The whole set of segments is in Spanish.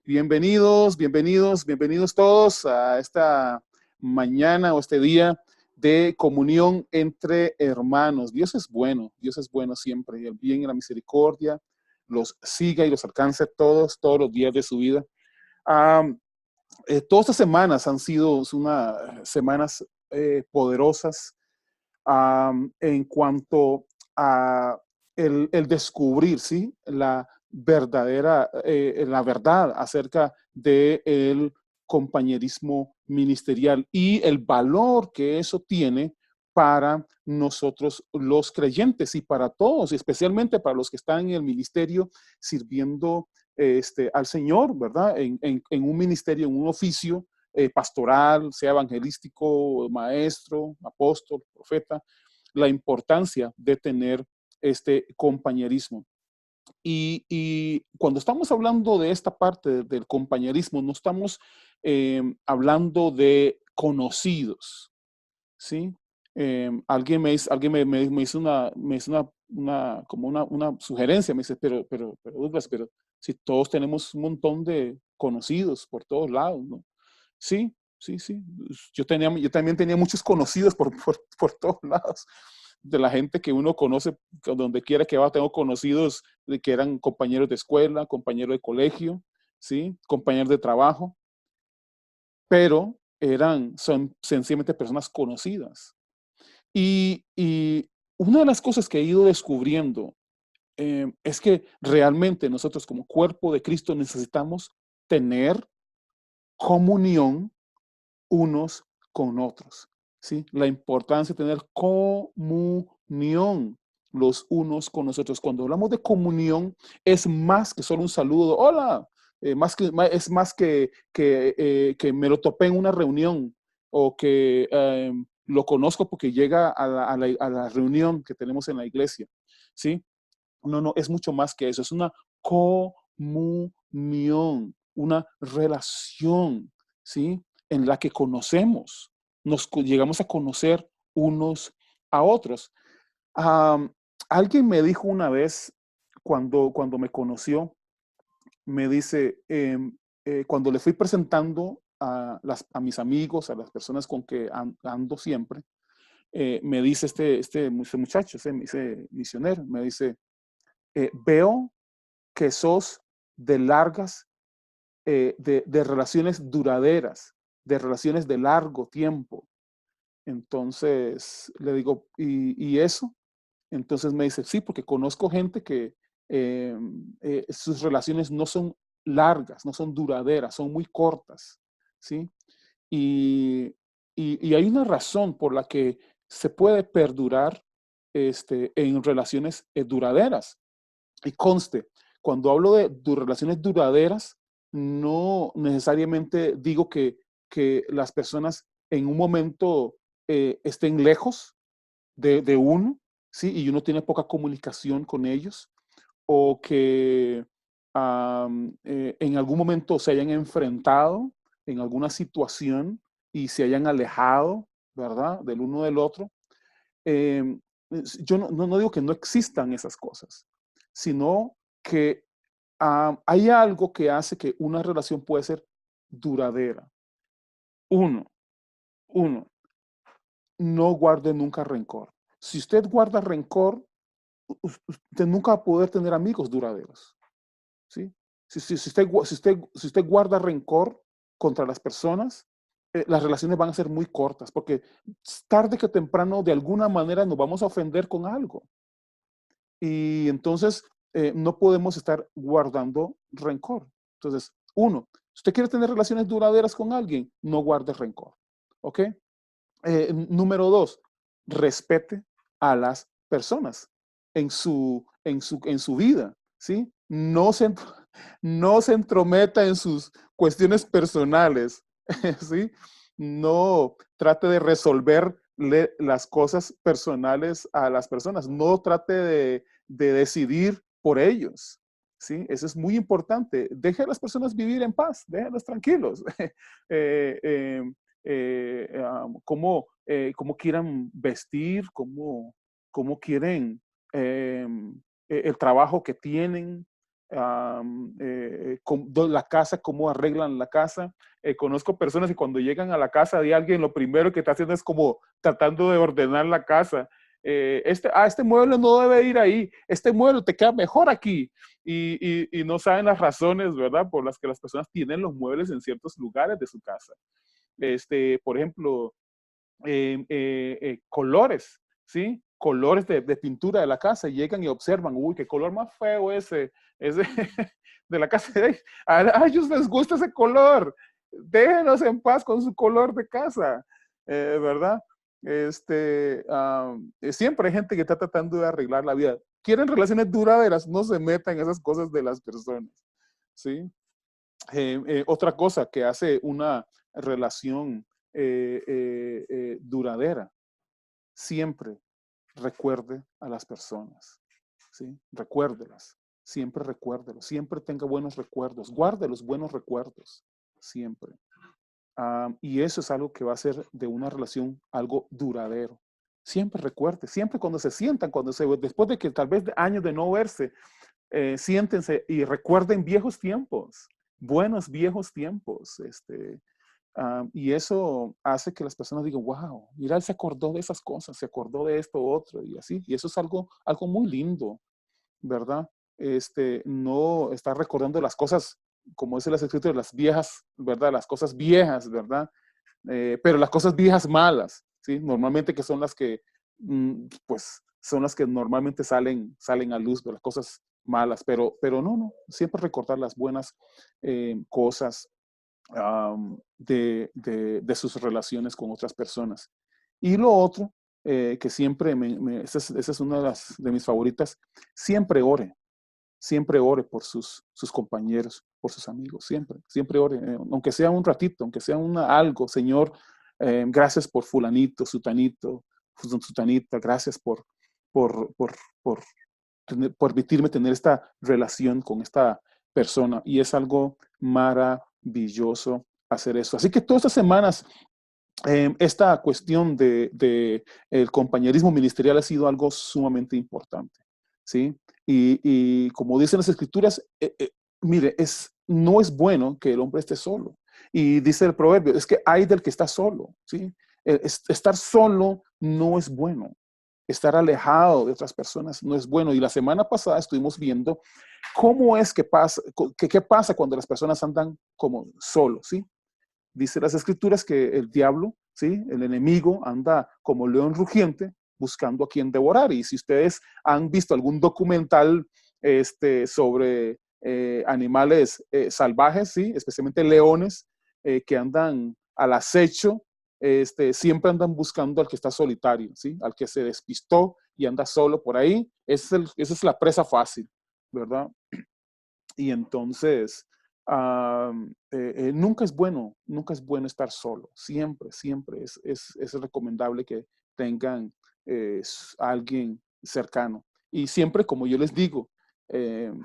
Bienvenidos, bienvenidos, bienvenidos todos a esta mañana o este día de comunión entre hermanos. Dios es bueno siempre, y el bien y la misericordia los siga y los alcance todos los días de su vida. Um, Todas estas semanas han sido semanas poderosas en cuanto a el descubrir, ¿sí? La verdad acerca del compañerismo ministerial y el valor que eso tiene para nosotros los creyentes y para todos, especialmente para los que están en el ministerio sirviendo al Señor, ¿verdad? En un ministerio, en un oficio pastoral, sea evangelístico, maestro, apóstol, profeta, la importancia de tener este compañerismo. Y cuando estamos hablando de esta parte del compañerismo, no estamos hablando de conocidos, ¿sí? Alguien me hizo una sugerencia, me dice, pero Douglas, pero si todos tenemos un montón de conocidos por todos lados, ¿no? Sí, sí, sí. Yo también tenía muchos conocidos por todos lados. De la gente que uno conoce, donde quiera que va, tengo conocidos de que eran compañeros de escuela, compañeros de colegio, ¿sí? Compañeros de trabajo, pero son sencillamente personas conocidas. Y una de las cosas que he ido descubriendo es que realmente nosotros como cuerpo de Cristo necesitamos tener comunión unos con otros, ¿sí? La importancia de tener comunión los unos con los otros. Cuando hablamos de comunión, es más que solo un saludo. Hola, es más que me lo topé en una reunión o que lo conozco porque llega a la reunión que tenemos en la iglesia, ¿sí? No, no, es mucho más que eso. Es una comunión, una relación, ¿sí? En la que llegamos a conocer unos a otros. Am, Alguien me dijo una vez, cuando me conoció, me dice, cuando le fui presentando a mis amigos, a las personas con que ando siempre, me dice este muchacho, ese misionero, me dice, veo que sos de largas, de relaciones duraderas, de relaciones de largo tiempo. Entonces le digo, ¿y eso? Entonces me dice, sí, porque conozco gente que sus relaciones no son largas, no son duraderas, son muy cortas, ¿sí? Y, y hay una razón por la que se puede perdurar en relaciones duraderas. Y conste, cuando hablo de relaciones duraderas, no necesariamente digo que las personas en un momento estén lejos de uno, ¿sí? Y uno tiene poca comunicación con ellos, o que en algún momento se hayan enfrentado en alguna situación y se hayan alejado, ¿verdad? Del uno del otro. Em, yo no digo que no existan esas cosas, sino que hay algo que hace que una relación puede ser duradera. Uno, uno, no guarde nunca rencor. Si usted guarda rencor, usted nunca va a poder tener amigos duraderos, ¿sí? Si usted guarda rencor contra las personas, las relaciones van a ser muy cortas, porque tarde que temprano, de alguna manera, nos vamos a ofender con algo. Y entonces no podemos estar guardando rencor. Entonces, uno, si usted quiere tener relaciones duraderas con alguien, no guarde rencor. ¿Ok? Número dos, respete a las personas en su vida, ¿sí? No se entrometa en sus cuestiones personales, ¿sí? No trate de resolverle las cosas personales a las personas, no trate de decidir por ellos, ¿sí? Eso es muy importante. Deje a las personas vivir en paz, déjenlos tranquilos. eh, eh, cómo quieran vestir, cómo quieren el trabajo que tienen, la casa, cómo arreglan la casa. Conozco personas que cuando llegan a la casa de alguien, lo primero que está haciendo es como tratando de ordenar la casa. Este mueble no debe ir ahí, este mueble te queda mejor aquí. Y no saben las razones, ¿verdad? Por las que las personas tienen los muebles en ciertos lugares de su casa. Por ejemplo, colores, ¿sí? Colores de pintura de la casa, y llegan y observan, uy, qué color más feo ese de la casa de ellos. A ellos les gusta ese color, déjenos en paz con su color de casa, ¿verdad? Siempre hay gente que está tratando de arreglar la vida. Quieren relaciones duraderas, no se metan en esas cosas de las personas, ¿sí? Otra cosa que hace una relación duradera, siempre recuerde a las personas, ¿sí? Recuérdelas, siempre recuérdelos, siempre tenga buenos recuerdos, guarde los buenos recuerdos, siempre. Y eso es algo que va a hacer de una relación algo duradero. Siempre recuerde, siempre cuando se sientan, después de que tal vez de años de no verse, siéntense y recuerden viejos tiempos, buenos viejos tiempos. Y eso hace que las personas digan, wow, mira, él se acordó de esas cosas, se acordó de esto otro y así. Y eso es algo muy lindo, ¿verdad? No estar recordando las cosas, como dice las escrituras, las viejas, ¿verdad? Las cosas viejas, ¿verdad? Pero las cosas viejas malas, ¿sí? Normalmente que son las que, pues, son las que normalmente salen a luz, de las cosas malas, pero no, siempre recordar las buenas cosas de sus relaciones con otras personas. Y lo otro, que siempre, esa es una de mis favoritas, siempre ore por sus compañeros, por sus amigos, siempre ore, aunque sea un ratito, aunque sea algo, Señor, gracias por fulanito, sutanito, sutanita, gracias por, por, por, por permitirme tener esta relación con esta persona, y es algo maravilloso hacer eso. Así que todas estas semanas, esta cuestión de el compañerismo ministerial ha sido algo sumamente importante, ¿sí? Y como dicen las escrituras, mire, no es bueno que el hombre esté solo. Y dice el proverbio, es que hay del que está solo, ¿sí? Estar solo no es bueno. Estar alejado de otras personas no es bueno. Y la semana pasada estuvimos viendo cómo es que pasa, qué pasa cuando las personas andan como solos, ¿sí? Dice las escrituras que el diablo, ¿sí? El enemigo anda como león rugiente buscando a quien devorar. Y si ustedes han visto algún documental sobre animales salvajes, ¿sí? Especialmente leones que andan al acecho, siempre andan buscando al que está solitario, ¿sí? Al que se despistó y anda solo por ahí. Esa es la presa fácil, ¿verdad? Y entonces, nunca es bueno estar solo. Siempre es recomendable que tengan alguien cercano. Y siempre, como yo les digo,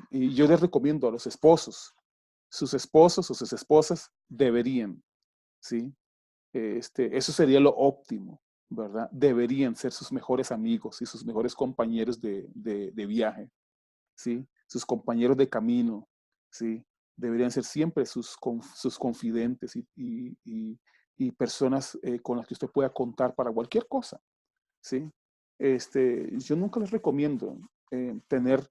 y yo les recomiendo a los esposos, sus esposos o sus esposas deberían, ¿sí? Eso sería lo óptimo, ¿verdad? Deberían ser sus mejores amigos y sus mejores compañeros de viaje, ¿sí? Sus compañeros de camino, ¿sí? Deberían ser siempre sus confidentes y personas con las que usted pueda contar para cualquier cosa, ¿sí? Yo nunca les recomiendo tener,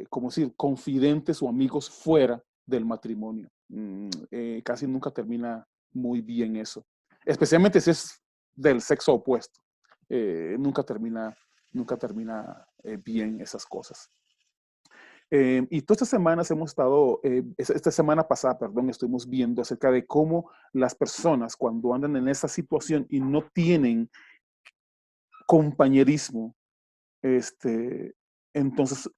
como decir, confidentes o amigos fuera del matrimonio. Casi nunca termina muy bien eso, especialmente si es del sexo opuesto. Nunca termina bien esas cosas. Y todas estas semanas hemos estado, esta semana pasada, perdón, estuvimos viendo acerca de cómo las personas cuando andan en esa situación y no tienen compañerismo, entonces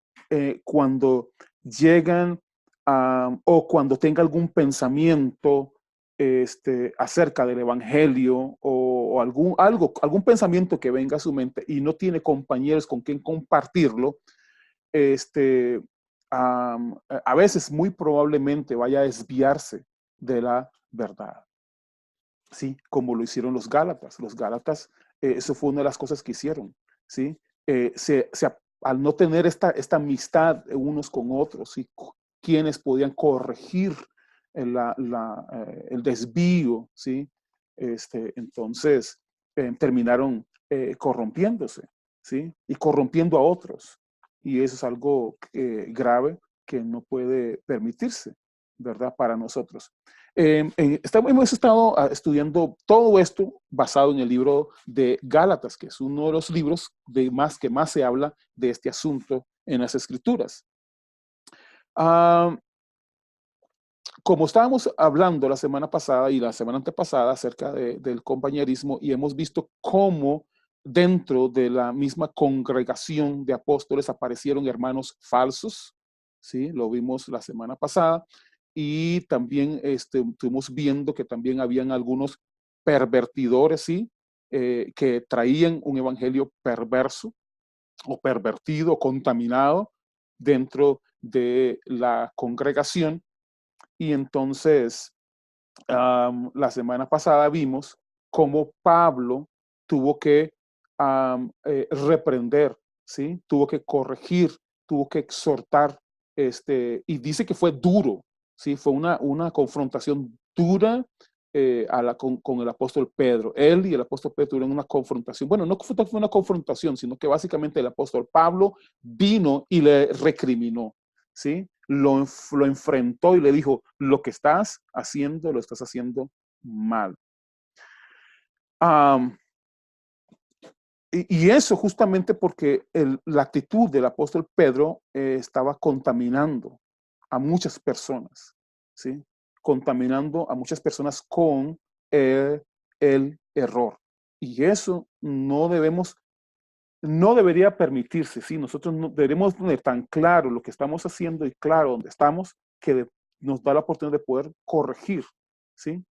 cuando llegan o cuando tenga algún pensamiento acerca del evangelio o algún pensamiento que venga a su mente y no tiene compañeros con quien compartirlo, este, a veces muy probablemente vaya a desviarse de la verdad. ¿Sí? Como lo hicieron los Gálatas. Los Gálatas, eso fue una de las cosas que hicieron, ¿sí? al no tener esta amistad unos con otros, y quienes podían corregir el desvío, ¿sí? Entonces terminaron corrompiéndose, ¿sí? Y corrompiendo a otros. Y eso es algo grave que no puede permitirse, ¿verdad? Para nosotros. Hemos estado estudiando todo esto basado en el libro de Gálatas, que es uno de los libros que más se habla de este asunto en las Escrituras. Como estábamos hablando la semana pasada y la semana antepasada acerca del compañerismo, y hemos visto cómo dentro de la misma congregación de apóstoles aparecieron hermanos falsos, ¿sí? Lo vimos la semana pasada. Y también estuvimos viendo que también habían algunos pervertidores, ¿sí? Que traían un evangelio perverso o pervertido, contaminado dentro de la congregación. Y entonces, la semana pasada vimos cómo Pablo tuvo que reprender, ¿sí? Tuvo que corregir, tuvo que exhortar, y dice que fue duro, ¿sí? Fue una confrontación dura con el apóstol Pedro. Él y el apóstol Pedro tuvieron una confrontación. Bueno, no fue una confrontación, sino que básicamente el apóstol Pablo vino y le recriminó, ¿sí? Lo enfrentó y le dijo, lo que estás haciendo, lo estás haciendo mal. Y eso justamente porque la actitud del apóstol Pedro estaba contaminando a muchas personas, ¿sí? Contaminando a muchas personas con el error. Y eso no debería permitirse, ¿sí? Nosotros no, deberíamos tener tan claro lo que estamos haciendo y claro dónde estamos, que nos da la oportunidad de poder corregir, ¿sí?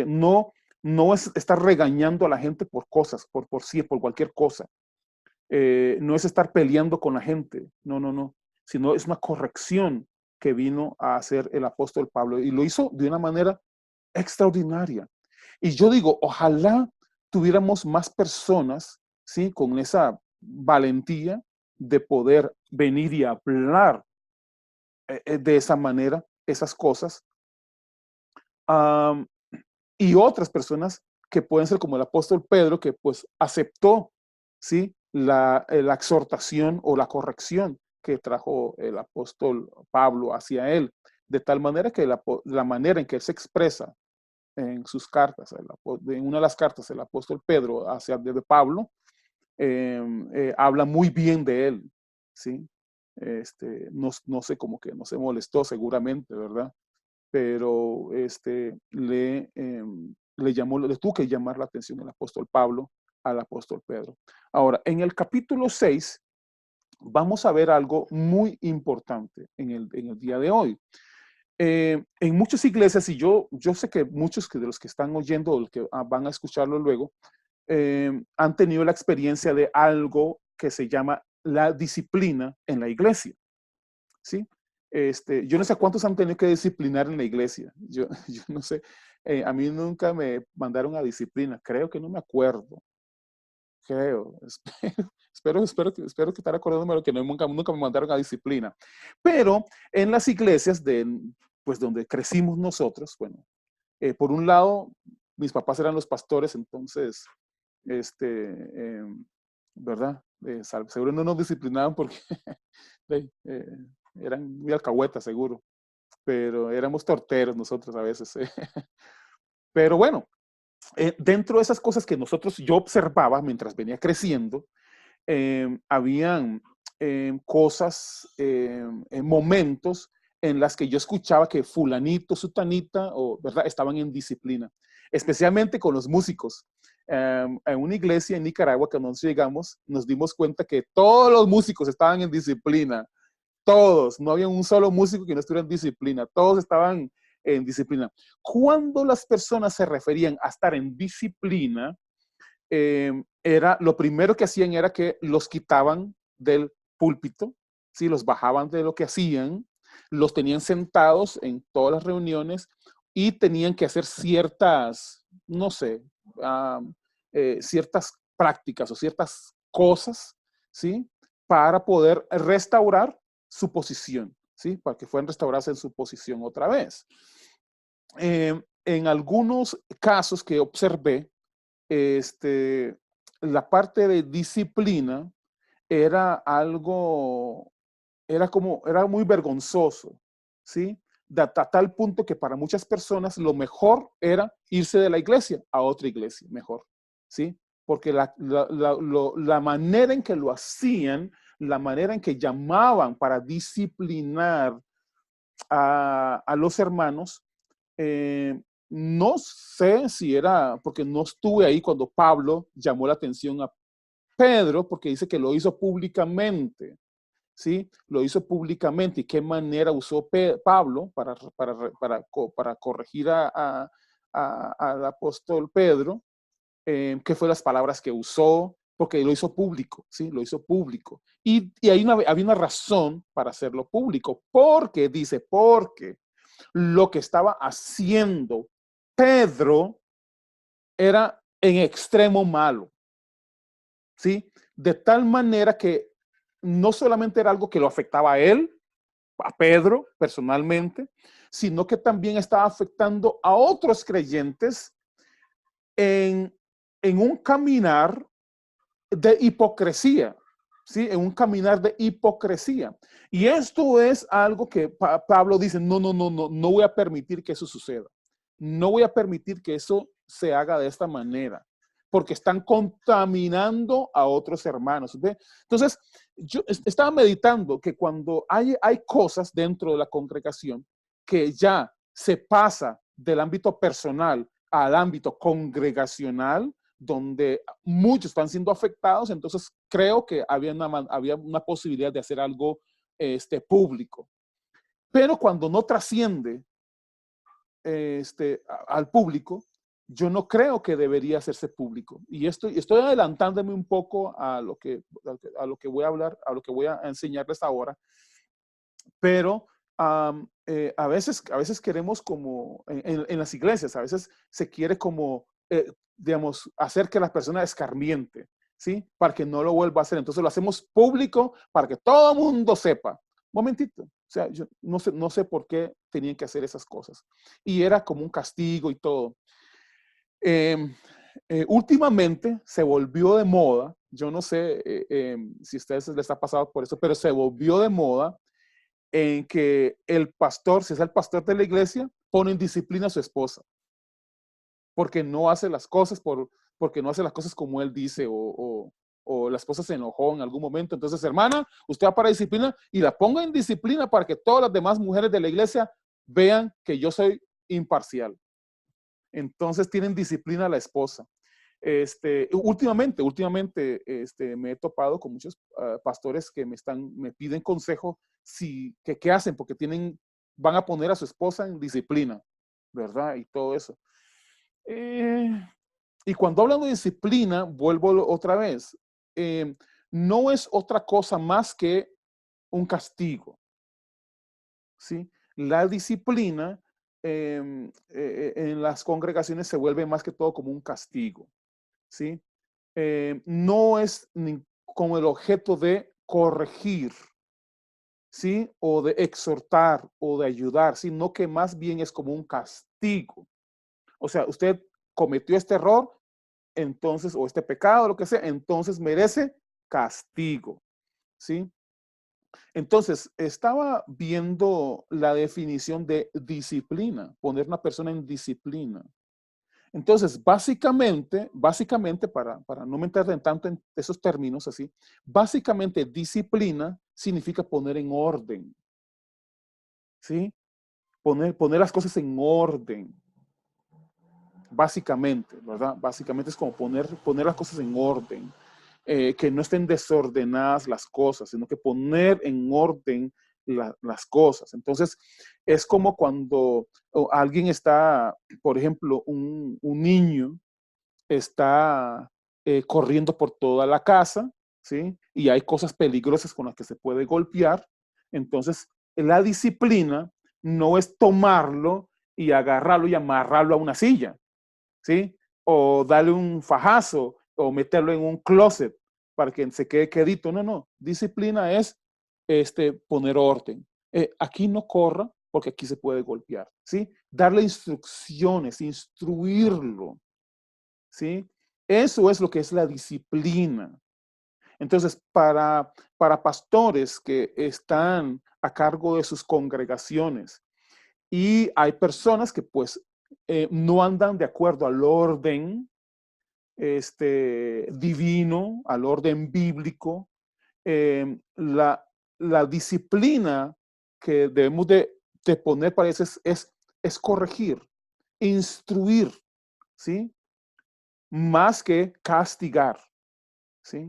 No, no es estar regañando a la gente por cosas, por sí, por cualquier cosa. No es estar peleando con la gente, no, no, no, sino es una corrección que vino a hacer el apóstol Pablo y lo hizo de una manera extraordinaria. Y yo digo, ojalá tuviéramos más personas, ¿sí? Con esa valentía de poder venir y hablar de esa manera, esas cosas. Um, y otras personas que pueden ser como el apóstol Pedro, que pues aceptó, ¿sí? La exhortación o la corrección que trajo el apóstol Pablo hacia él, de tal manera que la manera en que él se expresa en sus cartas, en una de las cartas el apóstol Pedro hacia de Pablo, habla muy bien de él, ¿sí? No sé, como que no se molestó seguramente, ¿verdad? Pero le tuvo que llamar la atención el apóstol Pablo al apóstol Pedro. Ahora, en el capítulo 6 vamos a ver algo muy importante en el día de hoy. En muchas iglesias, y yo sé que muchos de los que están oyendo o los que van a escucharlo luego, han tenido la experiencia de algo que se llama la disciplina en la iglesia, ¿sí? Yo no sé cuántos han tenido que disciplinar en la iglesia. Yo no sé. A mí nunca me mandaron a disciplina. Creo que no me acuerdo. Creo. Espero que estar acordándome de lo que nunca me mandaron a disciplina. Pero en las iglesias pues donde crecimos nosotros, bueno, por un lado, mis papás eran los pastores, entonces, eh, ¿verdad? Seguro no nos disciplinaban porque eran muy alcahuetas, seguro, pero éramos torteros nosotros a veces. Pero bueno, dentro de esas cosas que yo observaba mientras venía creciendo, habían cosas, momentos en las que yo escuchaba que fulanito, sutanita, ¿verdad? Estaban en disciplina, especialmente con los músicos. En una iglesia en Nicaragua que nos llegamos, nos dimos cuenta que todos los músicos estaban en disciplina, todos, no había un solo músico que no estuviera en disciplina, todos estaban en disciplina. Cuando las personas se referían a estar en disciplina, lo primero que hacían era que los quitaban del púlpito, ¿sí? Los bajaban de lo que hacían, los tenían sentados en todas las reuniones y tenían que hacer ciertas, no sé, ciertas prácticas o ciertas cosas, ¿sí? para poder restaurar su posición, ¿sí? Para que puedan restaurarse en su posición otra vez. En algunos casos que observé, la parte de disciplina era algo, era muy vergonzoso, ¿sí? A tal punto que para muchas personas lo mejor era irse de la iglesia a otra iglesia, mejor, ¿sí? Porque la manera en que lo hacían, la manera en que llamaban para disciplinar a los hermanos, no sé si era, porque no estuve ahí cuando Pablo llamó la atención a Pedro, porque dice que lo hizo públicamente, ¿sí? Lo hizo públicamente. ¿Y qué manera usó Pablo para corregir al apóstol Pedro? ¿Qué fue las palabras que usó? Porque lo hizo público, ¿sí? Lo hizo público. Y había una razón para hacerlo público, porque, dice, porque lo que estaba haciendo Pedro era en extremo malo, ¿sí? De tal manera que no solamente era algo que lo afectaba a él, a Pedro personalmente, sino que también estaba afectando a otros creyentes en, en un caminar de hipocresía, ¿sí? En un caminar de hipocresía. Y esto es algo que Pablo dice, no voy a permitir que eso suceda. No voy a permitir que eso se haga de esta manera, porque están contaminando a otros hermanos. ¿Ve? Entonces, yo estaba meditando que cuando hay cosas dentro de la congregación que ya se pasa del ámbito personal al ámbito congregacional, donde muchos están siendo afectados, entonces creo que había una posibilidad de hacer algo público. Pero cuando no trasciende al público, yo no creo que debería hacerse público. Y estoy adelantándome un poco a lo que voy a hablar, a lo que voy a enseñarles ahora, pero a veces queremos como, en las iglesias, a veces se quiere como, digamos, hacer que la persona escarmiente, ¿sí? Para que no lo vuelva a hacer. Entonces lo hacemos público para que todo el mundo sepa. Momentito, o sea, yo no sé por qué tenían que hacer esas cosas. Y era como un castigo y todo. Últimamente se volvió de moda, yo no sé si a ustedes les ha pasado por eso, pero se volvió de moda en que el pastor, si es el pastor de la iglesia, pone en disciplina a su esposa, porque no hace las cosas porque no hace las cosas como él dice, o la esposa se enojó en algún momento. Entonces, hermana, usted va para disciplina y la ponga en disciplina para que todas las demás mujeres de la iglesia vean que yo soy imparcial. Entonces tienen disciplina a la esposa. Últimamente, me he topado con muchos pastores que me piden consejo qué hacen, porque van a poner a su esposa en disciplina, ¿verdad? Y todo eso. Y cuando hablan de disciplina, vuelvo otra vez, no es otra cosa más que un castigo, ¿sí? La disciplina en las congregaciones se vuelve más que todo como un castigo, ¿sí? No es como el objeto de corregir, ¿sí? O de exhortar o de ayudar, sino que más bien es como un castigo. O sea, usted cometió este error, entonces, o este pecado, lo que sea, entonces merece castigo, ¿sí? Entonces, estaba viendo la definición de disciplina, poner una persona en disciplina. Entonces, básicamente para no meterle en tanto en esos términos así, básicamente disciplina significa poner en orden, ¿sí? Poner las cosas en orden, básicamente, ¿verdad? Básicamente es como poner las cosas en orden, que no estén desordenadas las cosas, sino que poner en orden las cosas. Entonces, es como cuando alguien está, por ejemplo, un niño está corriendo por toda la casa, ¿sí? Y hay cosas peligrosas con las que se puede golpear. Entonces, la disciplina no es tomarlo y agarrarlo y amarrarlo a una silla, ¿sí? O darle un fajazo o meterlo en un closet. para que se quede quedito. No, no. Disciplina es poner orden. Aquí no corra porque aquí se puede golpear, ¿sí? Darle instrucciones, instruirlo, ¿sí? Eso es lo que es la disciplina. Entonces, para pastores que están a cargo de sus congregaciones y hay personas que pues no andan de acuerdo al orden divino, al orden bíblico, la disciplina que debemos de poner para eso es corregir, instruir, ¿sí? Más que castigar, ¿sí?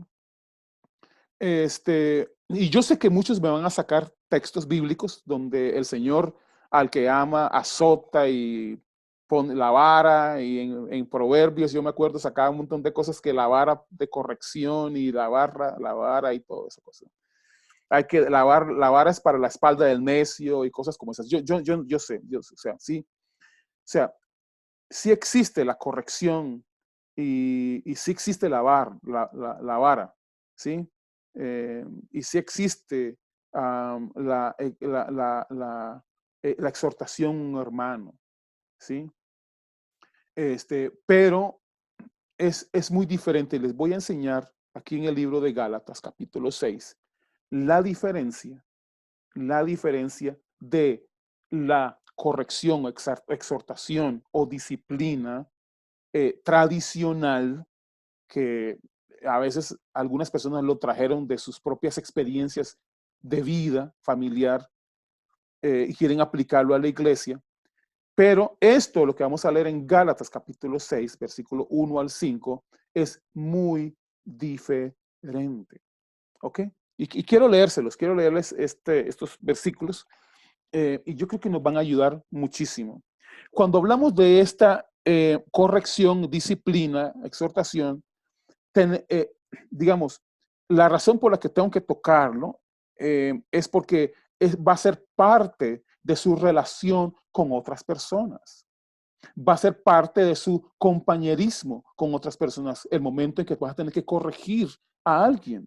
Y yo sé que muchos me van a sacar textos bíblicos donde el Señor al que ama azota y pone la vara, y en Proverbios yo me acuerdo sacaba un montón de cosas que la vara de corrección y la vara y todo eso. Hay que la vara es para la espalda del necio y cosas como esas. Yo sé, o sea, sí, o sea, sí existe la corrección y sí existe la vara, ¿sí? Y sí existe la exhortación a un hermano, ¿sí? Pero es muy diferente. Les voy a enseñar aquí en el libro de Gálatas, capítulo 6, la diferencia de la corrección, exhortación o disciplina tradicional que a veces algunas personas lo trajeron de sus propias experiencias de vida familiar y quieren aplicarlo a la iglesia. Pero esto, lo que vamos a leer en Gálatas capítulo 6, versículo 1 al 5, es muy diferente. ¿Ok? Y quiero leerles estos versículos y yo creo que nos van a ayudar muchísimo. Cuando hablamos de esta corrección, disciplina, exhortación, digamos, la razón por la que tengo que tocarlo es porque va a ser parte de su relación con otras personas. Va a ser parte de su compañerismo con otras personas, el momento en que vas a tener que corregir a alguien.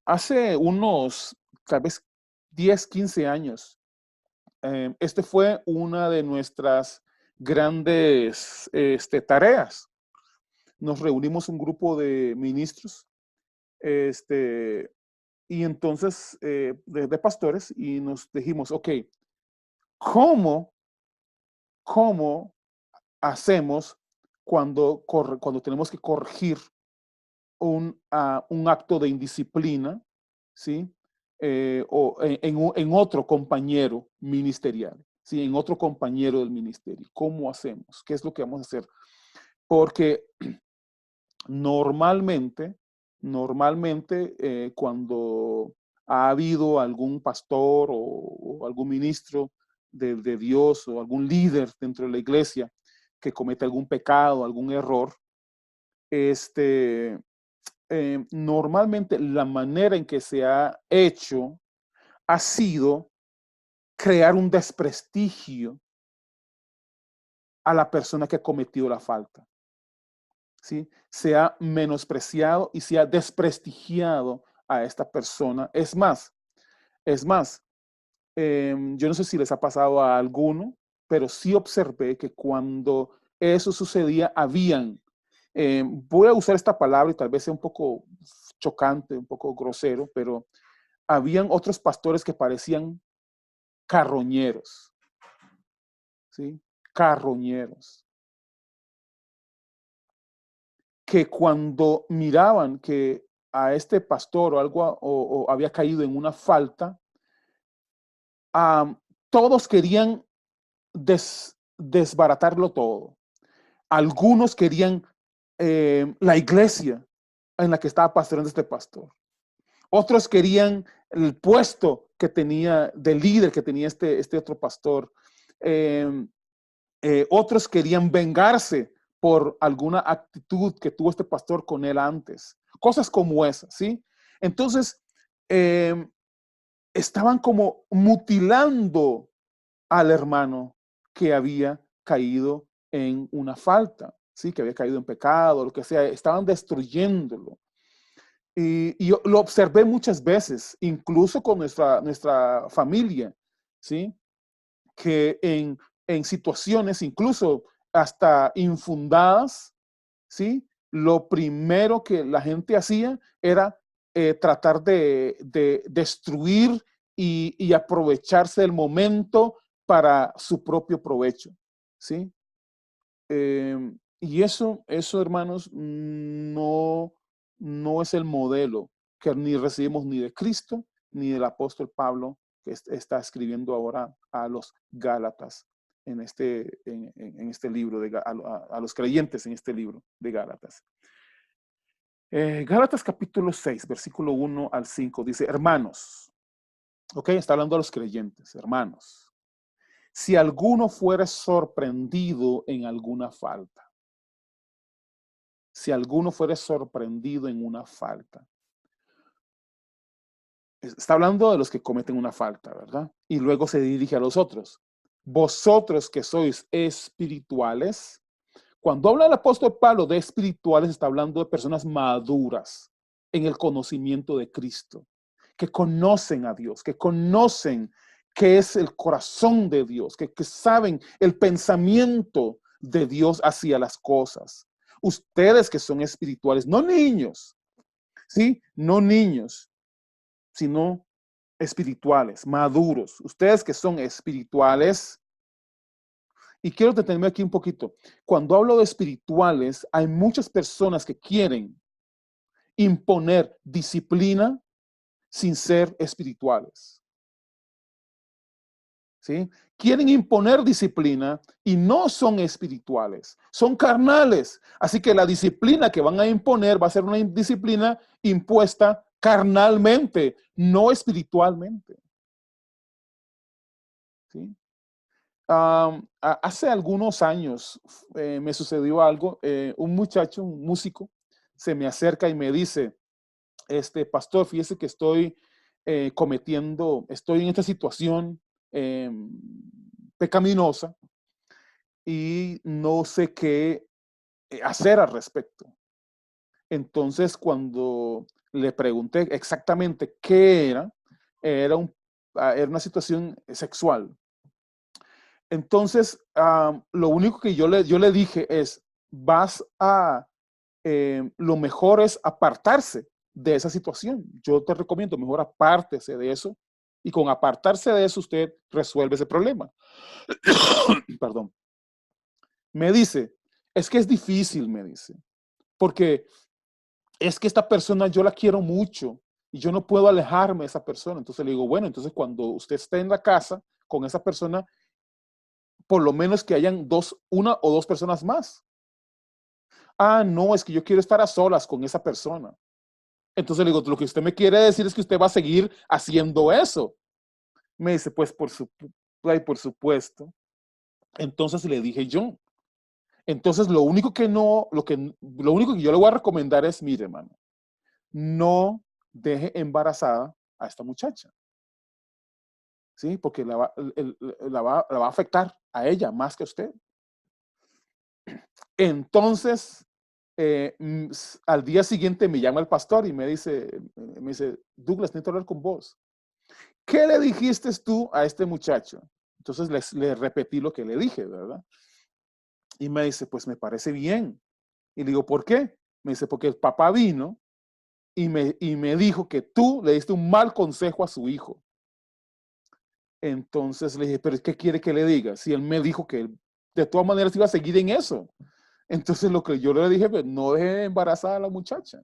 Hace unos, tal vez 10, 15 años, este fue una de nuestras grandes tareas. Nos reunimos un grupo de ministros y entonces de pastores y nos dijimos, ok, ¿cómo, cómo hacemos cuando tenemos que corregir un acto de indisciplina, ¿sí? O en otro compañero ministerial, ¿sí? En otro compañero del ministerio. ¿Cómo hacemos? ¿Qué es lo que vamos a hacer? Porque normalmente, cuando ha habido algún pastor o algún ministro de Dios o algún líder dentro de la iglesia que comete algún pecado, algún error, normalmente la manera en que se ha hecho ha sido crear un desprestigio a la persona que ha cometido la falta. ¿Sí? Se ha menospreciado y se ha desprestigiado a esta persona. Es más, yo no sé si les ha pasado a alguno, pero sí observé que cuando eso sucedía, voy a usar esta palabra y tal vez sea un poco chocante, un poco grosero, pero habían otros pastores que parecían carroñeros, ¿sí? Carroñeros. Que cuando miraban que a este pastor o algo o había caído en una falta, todos querían desbaratarlo todo. Algunos querían la iglesia en la que estaba pastoreando este pastor. Otros querían el puesto que tenía, de líder que tenía este otro pastor. Otros querían vengarse por alguna actitud que tuvo este pastor con él antes. Cosas como esas, ¿sí? Entonces, estaban como mutilando al hermano que había caído en una falta, ¿sí? Que había caído en pecado, lo que sea. Estaban destruyéndolo. Y yo lo observé muchas veces, incluso con nuestra familia, ¿sí? Que en situaciones incluso hasta infundadas, ¿sí? Lo primero que la gente hacía era tratar de destruir y aprovecharse del momento para su propio provecho, ¿sí? Y eso, hermanos, no es el modelo que ni recibimos ni de Cristo ni del apóstol Pablo, que está escribiendo ahora a los Gálatas en este libro, a los creyentes en este libro de Gálatas. Gálatas capítulo 6, versículo 1 al 5, dice, hermanos, ok, está hablando a los creyentes, hermanos, si alguno fuera sorprendido en alguna falta, si alguno fuera sorprendido en una falta. Está hablando de los que cometen una falta, ¿verdad? Y luego se dirige a los otros. Vosotros que sois espirituales, cuando habla el apóstol Pablo de espirituales, está hablando de personas maduras en el conocimiento de Cristo, que conocen a Dios, que conocen qué es el corazón de Dios, que saben el pensamiento de Dios hacia las cosas. Ustedes que son espirituales, no niños, ¿sí? No niños, sino espirituales, maduros. Ustedes que son espirituales, y quiero detenerme aquí un poquito. Cuando hablo de espirituales, hay muchas personas que quieren imponer disciplina sin ser espirituales. ¿Sí? Quieren imponer disciplina y no son espirituales, son carnales. Así que la disciplina que van a imponer va a ser una disciplina impuesta carnalmente, no espiritualmente. ¿Sí? Hace algunos años me sucedió algo. Un muchacho, un músico, se me acerca y me dice, pastor, fíjese que estoy estoy en esta situación eh, pecaminosa y no sé qué hacer al respecto. Entonces, cuando le pregunté exactamente qué era, era una situación sexual. Entonces, lo único que yo le dije es, lo mejor es apartarse de esa situación. Yo te recomiendo, mejor apártese de eso y con apartarse de eso usted resuelve ese problema. Perdón. Me dice, es que es difícil, me dice, porque es que esta persona yo la quiero mucho y yo no puedo alejarme de esa persona. Entonces le digo, bueno, entonces cuando usted esté en la casa con esa persona, por lo menos que hayan una o dos personas más. Ah, no, es que yo quiero estar a solas con esa persona. Entonces le digo, lo que usted me quiere decir es que usted va a seguir haciendo eso. Me dice, pues por supuesto. Entonces le dije yo. Entonces lo único que yo le voy a recomendar es, mire, hermano, no deje embarazada a esta muchacha. ¿Sí? Porque la va a afectar a ella más que a usted. Entonces, al día siguiente me llama el pastor y me dice, Douglas, necesito hablar con vos. ¿Qué le dijiste tú a este muchacho? Entonces le repetí lo que le dije, ¿verdad? Y me dice, pues me parece bien. Y le digo, ¿por qué? Me dice, porque el papá vino y me dijo que tú le diste un mal consejo a su hijo. Entonces le dije, ¿pero qué quiere que le diga? Si él me dijo que de todas maneras iba a seguir en eso. Entonces lo que yo le dije, pues no deje embarazada a la muchacha,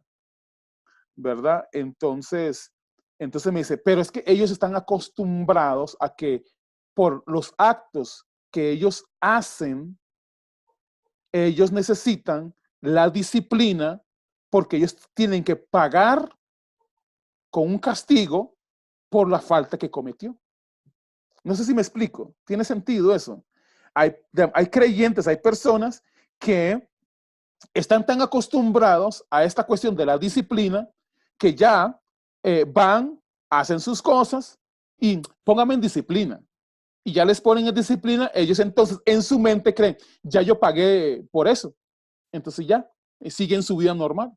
¿verdad? Entonces me dice, pero es que ellos están acostumbrados a que por los actos que ellos hacen, ellos necesitan la disciplina porque ellos tienen que pagar con un castigo por la falta que cometió. No sé si me explico. ¿Tiene sentido eso? Hay creyentes, hay personas que están tan acostumbrados a esta cuestión de la disciplina que ya van, hacen sus cosas y pónganme en disciplina. Y ya les ponen en disciplina, ellos entonces en su mente creen, ya yo pagué por eso. Entonces ya, siguen su vida normal.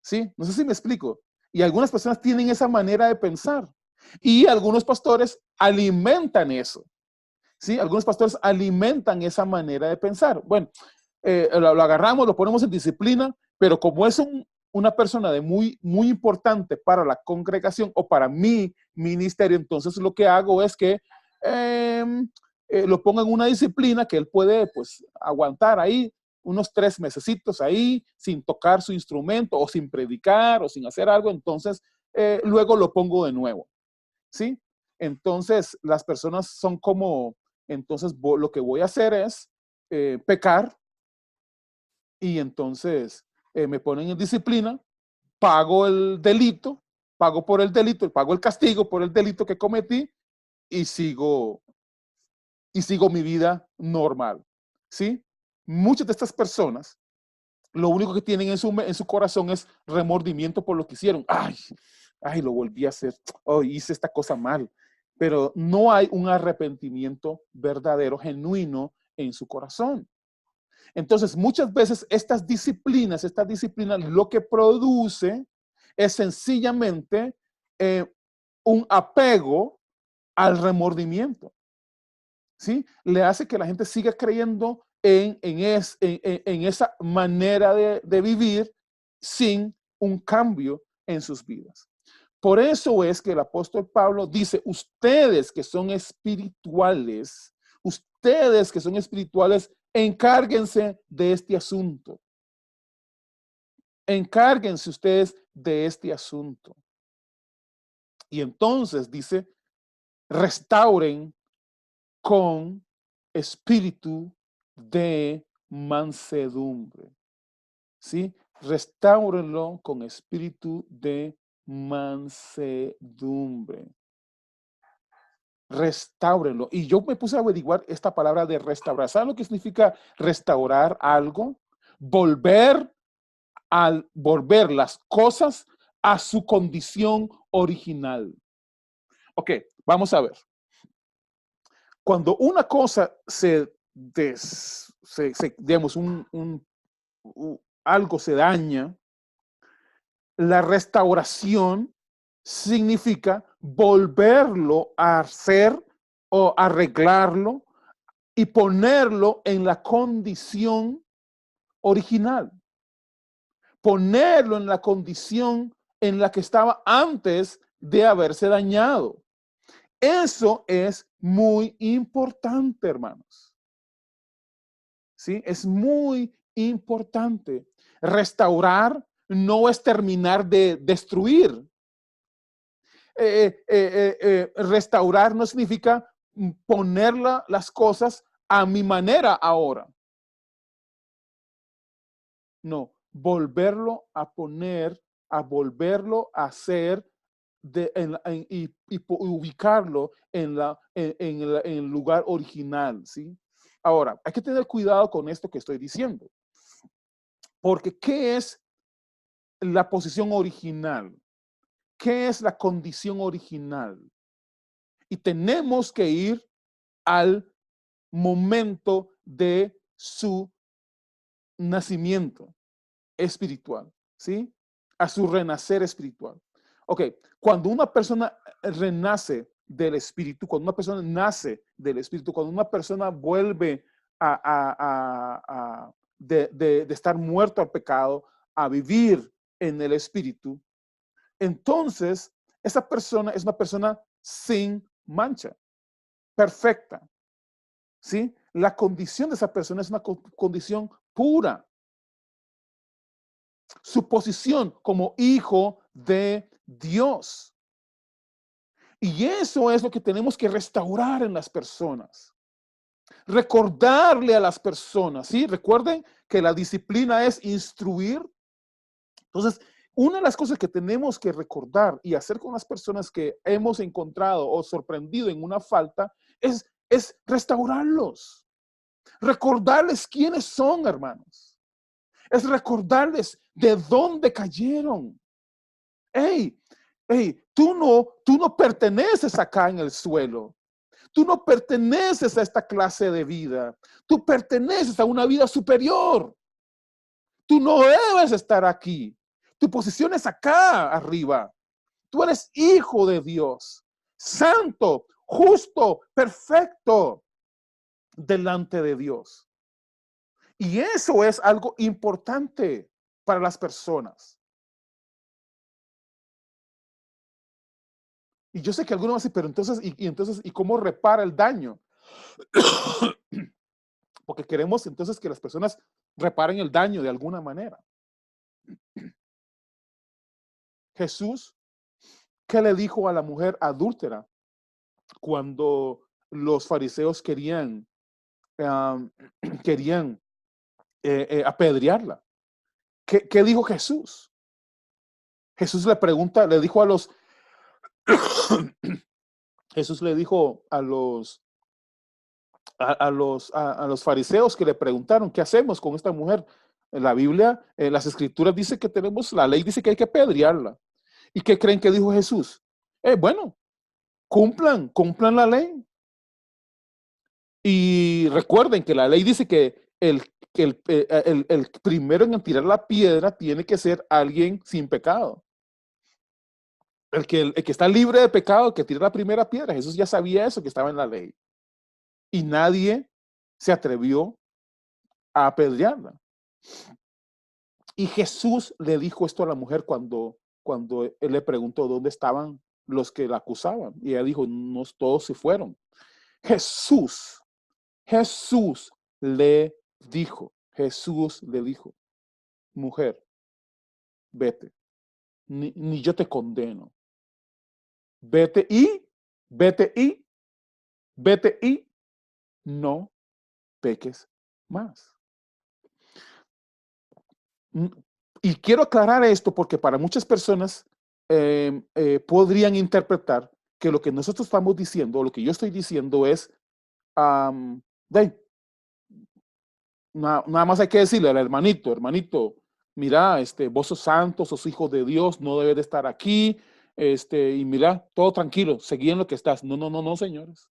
¿Sí? No sé si me explico. Y algunas personas tienen esa manera de pensar. Y algunos pastores alimentan eso. ¿Sí? Algunos pastores alimentan esa manera de pensar. Bueno, lo agarramos, lo ponemos en disciplina, pero como es una persona de muy importante para la congregación o para mi ministerio, entonces lo que hago es que lo pongo en una disciplina que él puede pues aguantar ahí unos 3 mesecitos ahí sin tocar su instrumento o sin predicar o sin hacer algo, entonces luego lo pongo de nuevo, ¿sí? Entonces las personas son como, entonces lo que voy a hacer es pecar y entonces me ponen en disciplina, pago el delito, pago por el delito, pago el castigo por el delito que cometí y sigo mi vida normal, ¿sí? Muchas de estas personas lo único que tienen en su corazón es remordimiento por lo que hicieron. Ay, lo volví a hacer. Oh, hice esta cosa mal. Pero no hay un arrepentimiento verdadero, genuino en su corazón. Entonces, muchas veces estas disciplinas lo que produce es sencillamente un apego al remordimiento, ¿sí? Le hace que la gente siga creyendo en esa manera de vivir sin un cambio en sus vidas. Por eso es que el apóstol Pablo dice, ustedes que son espirituales, encárguense de este asunto. Encárguense ustedes de este asunto. Y entonces dice, restauren con espíritu de mansedumbre. ¿Sí? Restáurenlo con espíritu de mansedumbre. Restáurenlo. Y yo me puse a averiguar esta palabra de restaurar. ¿Saben lo que significa restaurar algo? Volver las cosas a su condición original. Ok, vamos a ver. Cuando una cosa digamos, algo se daña, la restauración significa volverlo a hacer o arreglarlo y ponerlo en la condición original. Ponerlo en la condición en la que estaba antes de haberse dañado. Eso es muy importante, hermanos. ¿Sí? Es muy importante. Restaurar no es terminar de destruir. Restaurar no significa poner las cosas a mi manera ahora. No, volverlo a poner, a volverlo a hacer y ubicarlo en el lugar original, ¿sí? Ahora, hay que tener cuidado con esto que estoy diciendo. Porque, ¿qué es la posición original? ¿Qué es la condición original? Y tenemos que ir al momento de su nacimiento espiritual, ¿sí? A su renacer espiritual. Ok, cuando una persona renace del espíritu, cuando una persona nace del espíritu, cuando una persona vuelve de estar muerto al pecado a vivir en el espíritu, entonces esa persona es una persona sin mancha, perfecta, ¿sí? La condición de esa persona es una condición pura. Su posición como hijo de Dios. Y eso es lo que tenemos que restaurar en las personas. Recordarle a las personas, ¿sí? Recuerden que la disciplina es instruir. Entonces, una de las cosas que tenemos que recordar y hacer con las personas que hemos encontrado o sorprendido en una falta es restaurarlos. Recordarles quiénes son, hermanos. Es recordarles de dónde cayeron. Hey, tú no perteneces acá en el suelo. Tú no perteneces a esta clase de vida. Tú perteneces a una vida superior. Tú no debes estar aquí. Tu posición es acá arriba. Tú eres hijo de Dios, santo, justo, perfecto delante de Dios. Y eso es algo importante para las personas. Y yo sé que algunos van a decir, pero entonces, entonces, ¿y cómo repara el daño? Porque queremos entonces que las personas reparen el daño de alguna manera. Jesús, ¿qué le dijo a la mujer adúltera cuando los fariseos um, querían apedrearla? ¿Qué dijo Jesús? Jesús le pregunta, le dijo a los, Jesús le dijo a los fariseos que le preguntaron, ¿qué hacemos con esta mujer? En la Biblia, en las escrituras dice que tenemos, la ley dice que hay que apedrearla. ¿Y qué creen que dijo Jesús? Bueno, cumplan la ley. Y recuerden que la ley dice que el primero en tirar la piedra tiene que ser alguien sin pecado. El que está libre de pecado, que tira la primera piedra. Jesús ya sabía eso, que estaba en la ley. Y nadie se atrevió a apedrearla. Y Jesús le dijo esto a la mujer cuando él le preguntó dónde estaban los que la acusaban. Y ella dijo, no, todos se fueron. Jesús Jesús le dijo, mujer, vete, ni yo te condeno. Vete vete vete y no peques más. Y quiero aclarar esto porque para muchas personas podrían interpretar que lo que nosotros estamos diciendo, o lo que yo estoy diciendo es, nada más hay que decirle al hermanito, mira, vos sos santo, sos hijo de Dios, no debes de estar aquí, y mira, todo tranquilo, seguí en lo que estás. No, señores.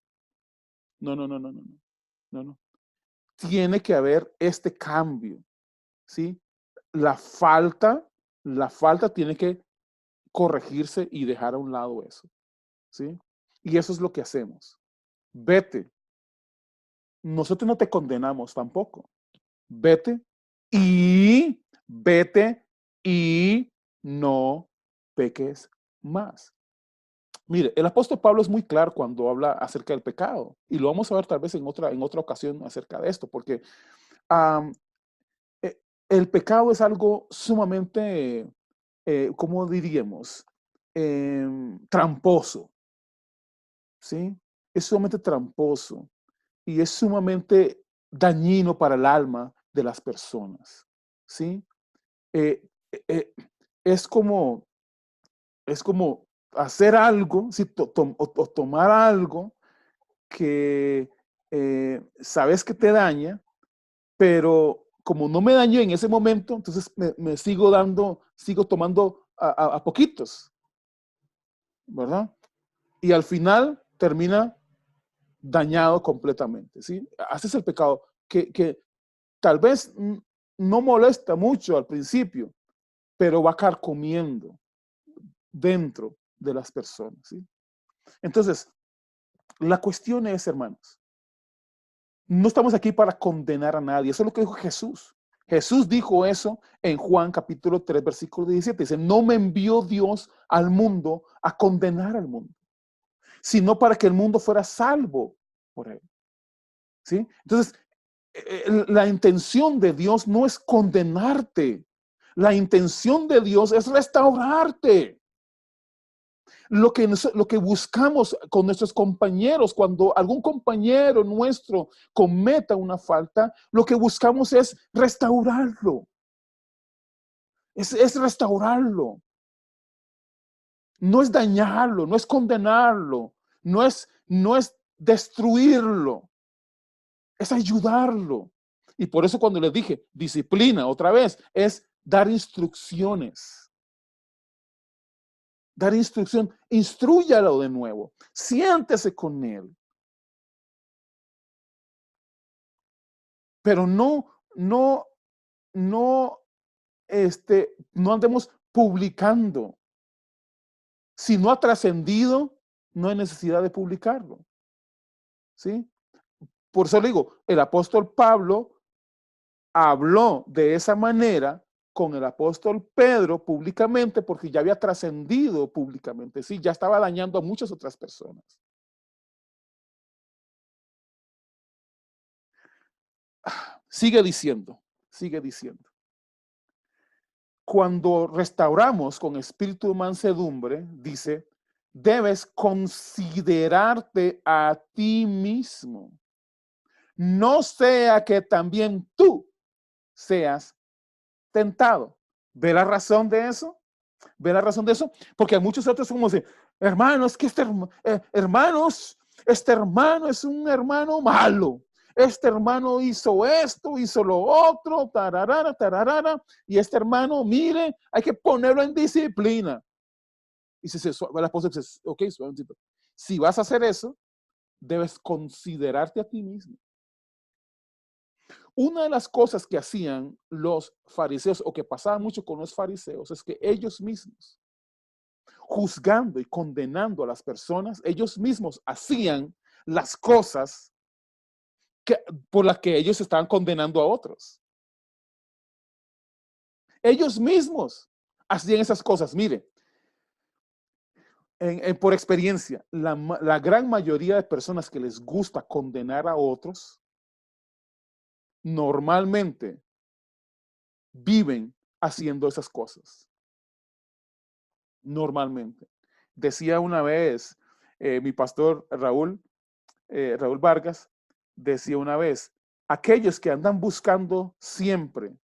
No. Tiene que haber este cambio, ¿sí? La falta, la falta tiene que corregirse y dejar a un lado eso, ¿sí? Y eso es lo que hacemos. Vete. Nosotros no te condenamos tampoco. Vete vete y no peques más. Mire, el apóstol Pablo es muy claro cuando habla acerca del pecado y lo vamos a ver tal vez en otra ocasión acerca de esto, porque um, el pecado es algo sumamente, ¿cómo diríamos? Tramposo, ¿sí? Es sumamente tramposo y es sumamente dañino para el alma de las personas, ¿sí? Eh, eh, es como, es como hacer algo, ¿sí? O tomar algo que sabes que te daña, pero como no me dañó en ese momento, entonces me sigo tomando a poquitos, ¿verdad? Y al final termina dañado completamente, ¿sí? Haces el pecado que tal vez no molesta mucho al principio, pero va carcomiendo dentro de las personas, ¿sí? Entonces, la cuestión es, hermanos, no estamos aquí para condenar a nadie. Eso es lo que dijo Jesús. Jesús dijo eso en Juan capítulo 3, versículo 17. Dice, no me envió Dios al mundo a condenar al mundo, sino para que el mundo fuera salvo por él. ¿Sí? Entonces, la intención de Dios no es condenarte. La intención de Dios es restaurarte. Lo que buscamos con nuestros compañeros, cuando algún compañero nuestro cometa una falta, lo que buscamos es restaurarlo. Es restaurarlo. No es dañarlo, no es condenarlo, no es destruirlo, es ayudarlo. Y por eso cuando les dije disciplina otra vez, es dar instrucciones. Dar instrucción, instrúyalo de nuevo, siéntese con él. Pero no andemos publicando. Si no ha trascendido, no hay necesidad de publicarlo. ¿Sí? Por eso le digo, el apóstol Pablo habló de esa manera con el apóstol Pedro públicamente porque ya había trascendido públicamente, sí, ya estaba dañando a muchas otras personas. Sigue diciendo. Cuando restauramos con espíritu de mansedumbre, dice, debes considerarte a ti mismo. No sea que también tú seas tentado. ¿Ve la razón de eso? ¿Ve la razón de eso? Porque a muchos otros como dicen, hermanos, que hermanos, este hermano es un hermano malo. Este hermano hizo esto, hizo lo otro, tararara, tararara, y este hermano, mire, hay que ponerlo en disciplina. Y si la esposa dice, ok, si vas a hacer eso, debes considerarte a ti mismo. Una de las cosas que hacían los fariseos, o que pasaba mucho con los fariseos, es que ellos mismos, juzgando y condenando a las personas, ellos mismos hacían las cosas por las que ellos estaban condenando a otros. Ellos mismos hacían esas cosas. Mire, por experiencia, la gran mayoría de personas que les gusta condenar a otros, normalmente viven haciendo esas cosas. Normalmente. Decía una vez mi pastor Raúl Vargas, decía una vez, aquellos que andan buscando siempre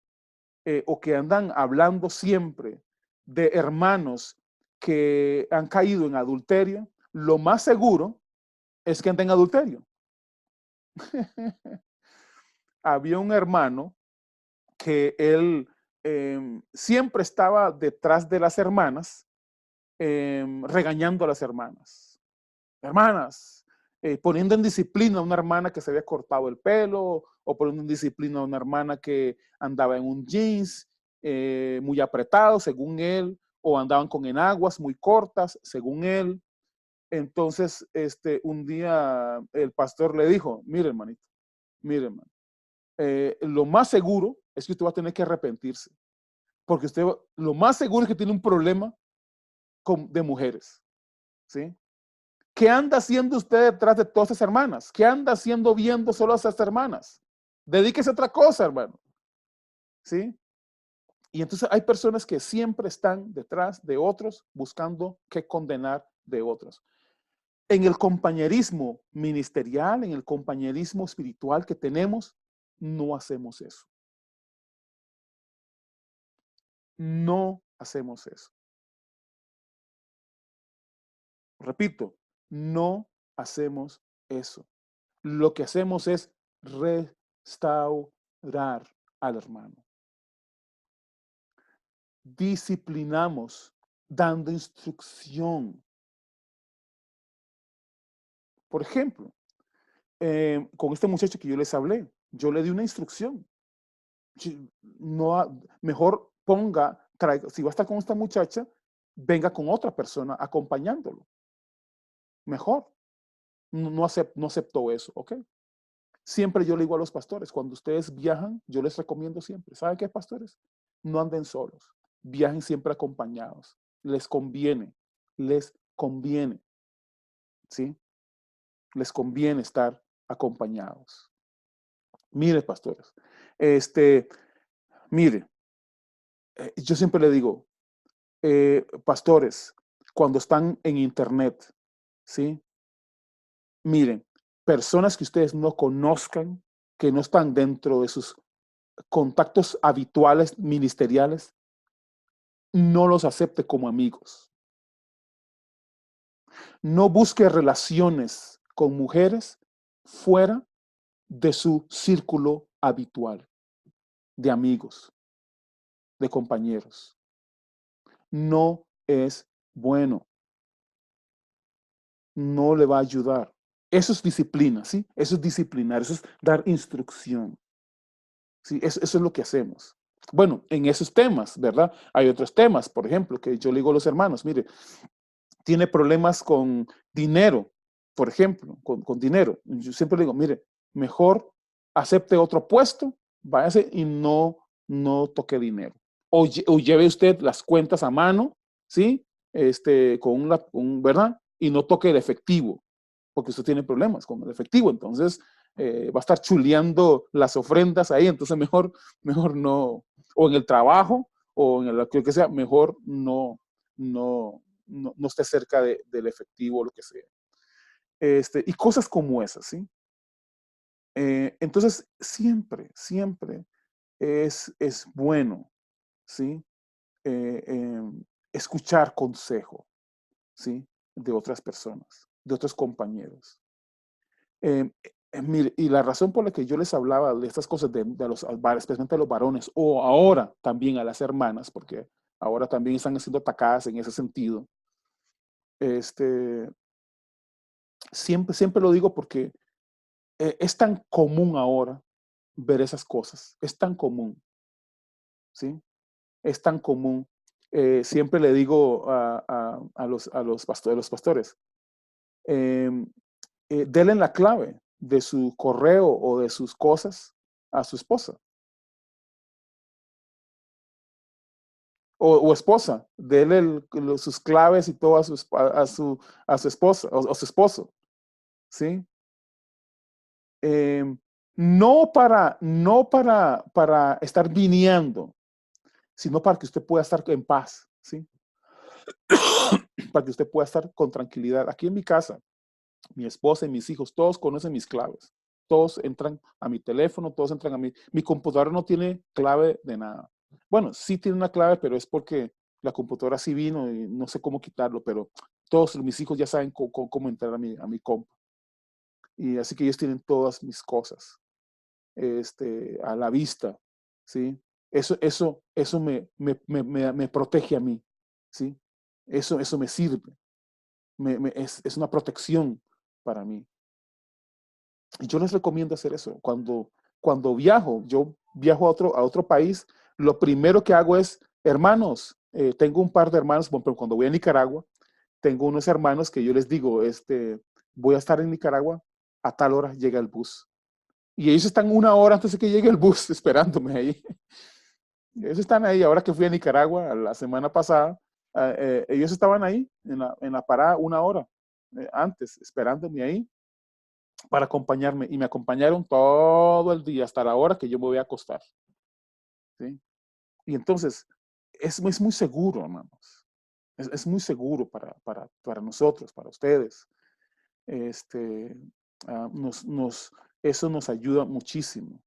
o que andan hablando siempre de hermanos que han caído en adulterio, lo más seguro es que anden en adulterio. Había un hermano que él siempre estaba detrás de las hermanas, regañando a las hermanas. Hermanas, poniendo en disciplina a una hermana que se había cortado el pelo, o poniendo en disciplina a una hermana que andaba en un jeans muy apretado, según él, o andaban con enaguas muy cortas, según él. Entonces, un día el pastor le dijo, mire hermanito, mire hermano, lo más seguro es que usted va a tener que arrepentirse, porque usted, lo más seguro es que tiene un problema de mujeres, ¿sí? ¿Qué anda haciendo usted detrás de todas esas hermanas? ¿Qué anda haciendo viendo solo a esas hermanas? Dedíquese a otra cosa, hermano. ¿Sí? Y entonces hay personas que siempre están detrás de otros buscando qué condenar de otros. En el compañerismo ministerial, en el compañerismo espiritual que tenemos, no hacemos eso. No hacemos eso. Repito, no hacemos eso. Lo que hacemos es restaurar al hermano. Disciplinamos dando instrucción. Por ejemplo, con este muchacho que yo les hablé, yo le di una instrucción. No, mejor traiga, si va a estar con esta muchacha, venga con otra persona acompañándolo. Mejor. No aceptó eso, ¿ok? Siempre yo le digo a los pastores, cuando ustedes viajan, yo les recomiendo siempre, ¿saben qué, pastores? No anden solos, viajen siempre acompañados. Les conviene, ¿sí? Les conviene estar acompañados. Mire, pastores, mire, yo siempre le digo, pastores, cuando están en internet, ¿sí? Miren, personas que ustedes no conozcan, que no están dentro de sus contactos habituales ministeriales, no los acepte como amigos. No busque relaciones con mujeres fuera de su círculo habitual de amigos, de compañeros. No es bueno. No le va a ayudar. Eso es disciplina, ¿sí? Eso es disciplinar, eso es dar instrucción. ¿Sí? Eso es lo que hacemos. Bueno, en esos temas, ¿verdad? Hay otros temas, por ejemplo, que yo le digo a los hermanos, mire, tiene problemas con dinero, por ejemplo, con dinero. Yo siempre le digo, mire, mejor acepte otro puesto, váyase y no toque dinero. O lleve usted las cuentas a mano, ¿sí? ¿Verdad? Y no toque el efectivo, porque usted tiene problemas con el efectivo. Entonces, va a estar chuleando las ofrendas ahí, entonces mejor no, o en el trabajo, o en el que sea, mejor no esté cerca del efectivo o lo que sea. Y cosas como esas, ¿sí? Entonces, siempre es bueno, ¿sí? Eh, eh, escuchar consejo, ¿sí? De otras personas, de otros compañeros. Mire, y la razón por la que yo les hablaba de estas cosas, especialmente a los varones, o ahora también a las hermanas, porque ahora también están siendo atacadas en ese sentido, este, siempre lo digo porque es tan común ahora ver esas cosas, es tan común, ¿sí? Es tan común. Siempre le digo a los pastores, em, denle la clave de su correo o de sus cosas a su esposa o esposa, denle sus claves y todo a su esposa o su esposo, ¿sí? Em, no para estar viniendo, sino para que usted pueda estar en paz, ¿sí? Para que usted pueda estar con tranquilidad. Aquí en mi casa, mi esposa y mis hijos, todos conocen mis claves. Todos entran a mi teléfono, todos entran a mi computadora no tiene clave de nada. Bueno, sí tiene una clave, pero es porque la computadora sí vino y no sé cómo quitarlo, pero todos mis hijos ya saben cómo entrar a mi compu. Y así que ellos tienen todas mis cosas a la vista, ¿sí? Eso me protege a mí, ¿sí? Eso me sirve, es una protección para mí. Y yo les recomiendo hacer eso. Cuando yo viajo a otro país, lo primero que hago es, hermanos, tengo un par de hermanos, pero cuando voy a Nicaragua, tengo unos hermanos que yo les digo, voy a estar en Nicaragua, a tal hora llega el bus. Y ellos están 1 hora antes de que llegue el bus esperándome ahí. Ellos están ahí, ahora que fui a Nicaragua la semana pasada, ellos estaban ahí en la parada 1 hora antes, esperándome ahí para acompañarme. Y me acompañaron todo el día hasta la hora que yo me voy a acostar. ¿Sí? Y entonces, es muy seguro, hermanos. Es muy seguro para nosotros, para ustedes. Este, ah, eso nos ayuda muchísimo.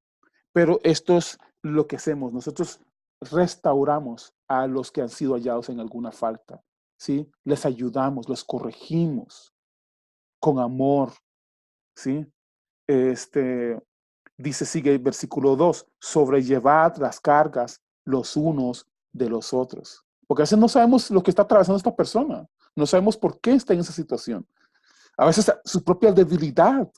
Pero esto es lo que hacemos. Nosotros restauramos a los que han sido hallados en alguna falta. ¿Sí? Les ayudamos, los corregimos con amor. ¿Sí? Sigue el versículo 2, sobrellevad las cargas los unos de los otros. Porque a veces no sabemos lo que está atravesando esta persona. No sabemos por qué está en esa situación. A veces su propia debilidad.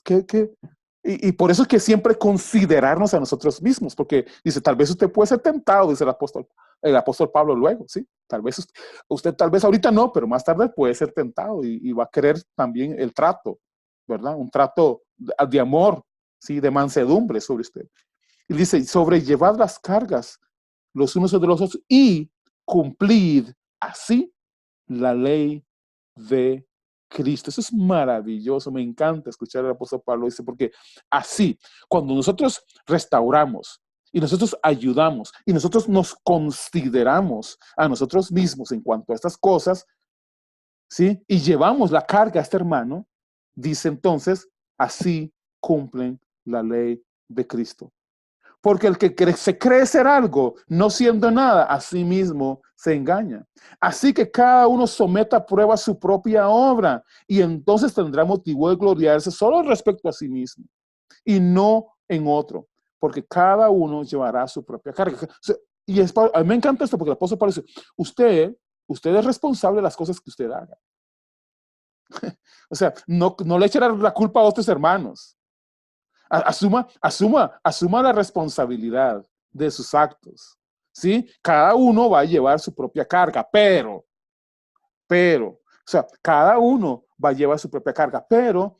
Y por eso es que siempre considerarnos a nosotros mismos, porque dice, tal vez usted puede ser tentado, dice el apóstol Pablo luego, ¿sí? Tal vez usted tal vez ahorita no, pero más tarde puede ser tentado y va a querer también el trato, ¿verdad? Un trato de amor, ¿sí? De mansedumbre sobre usted. Y dice, sobrellevad las cargas los unos de los otros y cumplid así la ley de Cristo. Eso es maravilloso, me encanta escuchar al apóstol Pablo, dice, porque así, cuando nosotros restauramos y nosotros ayudamos y nosotros nos consideramos a nosotros mismos en cuanto a estas cosas, ¿sí? Y llevamos la carga a este hermano, dice entonces, así cumplen la ley de Cristo. Porque el que se cree ser algo, no siendo nada, a sí mismo se engaña. Así que cada uno someta a prueba su propia obra y entonces tendrá motivo de gloriarse solo respecto a sí mismo y no en otro, porque cada uno llevará su propia carga. O sea, a mí me encanta esto porque el apóstol Pablo dice, usted es responsable de las cosas que usted haga. O sea, no le eche la culpa a otros hermanos. Asuma la responsabilidad de sus actos, ¿sí? Cada uno va a llevar su propia carga, o sea, cada uno va a llevar su propia carga, pero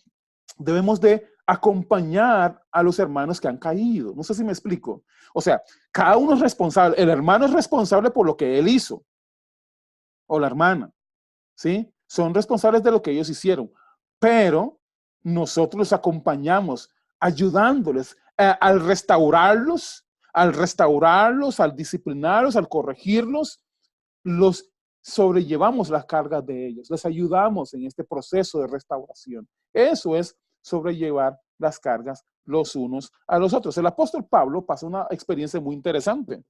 debemos de acompañar a los hermanos que han caído. No sé si me explico. O sea, cada uno es responsable. El hermano es responsable por lo que él hizo, o la hermana, ¿sí? Son responsables de lo que ellos hicieron, pero nosotros los acompañamos, ayudándoles al restaurarlos, al disciplinarlos, al corregirlos, los sobrellevamos las cargas de ellos, les ayudamos en este proceso de restauración. Eso es sobrellevar las cargas los unos a los otros. El apóstol Pablo pasa una experiencia muy interesante.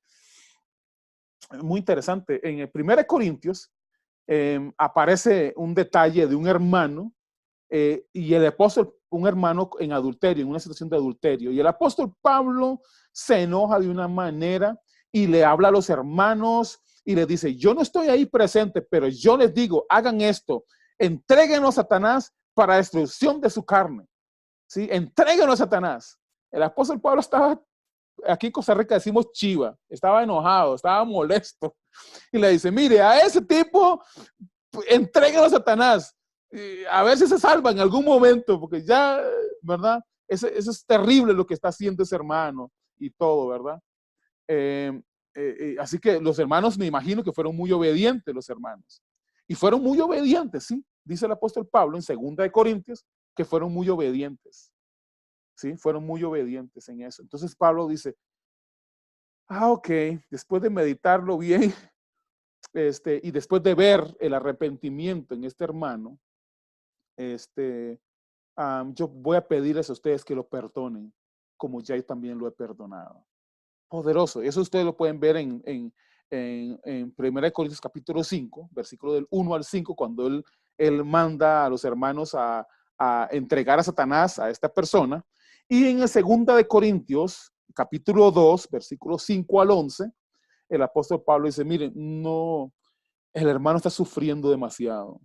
Muy interesante. En el 1 Corintios aparece un detalle de un hermano y el apóstol, un hermano en adulterio, en una situación de adulterio. Y el apóstol Pablo se enoja de una manera y le habla a los hermanos y les dice, yo no estoy ahí presente, pero yo les digo, hagan esto, entréguenlo a Satanás para destrucción de su carne. ¿Sí? Entréguenlo a Satanás. El apóstol Pablo estaba, aquí en Costa Rica decimos chiva, estaba enojado, estaba molesto. Y le dice, mire, a ese tipo, entréguenlo a Satanás. A ver si se salva en algún momento, porque ya, ¿verdad? Eso es terrible lo que está haciendo ese hermano y todo, ¿verdad? Así que los hermanos, me imagino que fueron muy obedientes los hermanos. Y fueron muy obedientes, ¿sí? Dice el apóstol Pablo en 2 Corintios que fueron muy obedientes. ¿Sí? Fueron muy obedientes en eso. Entonces Pablo dice, ok, después de meditarlo bien, y después de ver el arrepentimiento en este hermano, yo voy a pedirles a ustedes que lo perdonen, como ya yo también lo he perdonado. Poderoso. Eso ustedes lo pueden ver en 1 Corintios capítulo 5, versículo del 1 al 5, cuando él manda a los hermanos a entregar a Satanás a esta persona. Y en el 2 Corintios, capítulo 2, versículo 5 al 11, el apóstol Pablo dice, miren, no, el hermano está sufriendo demasiado,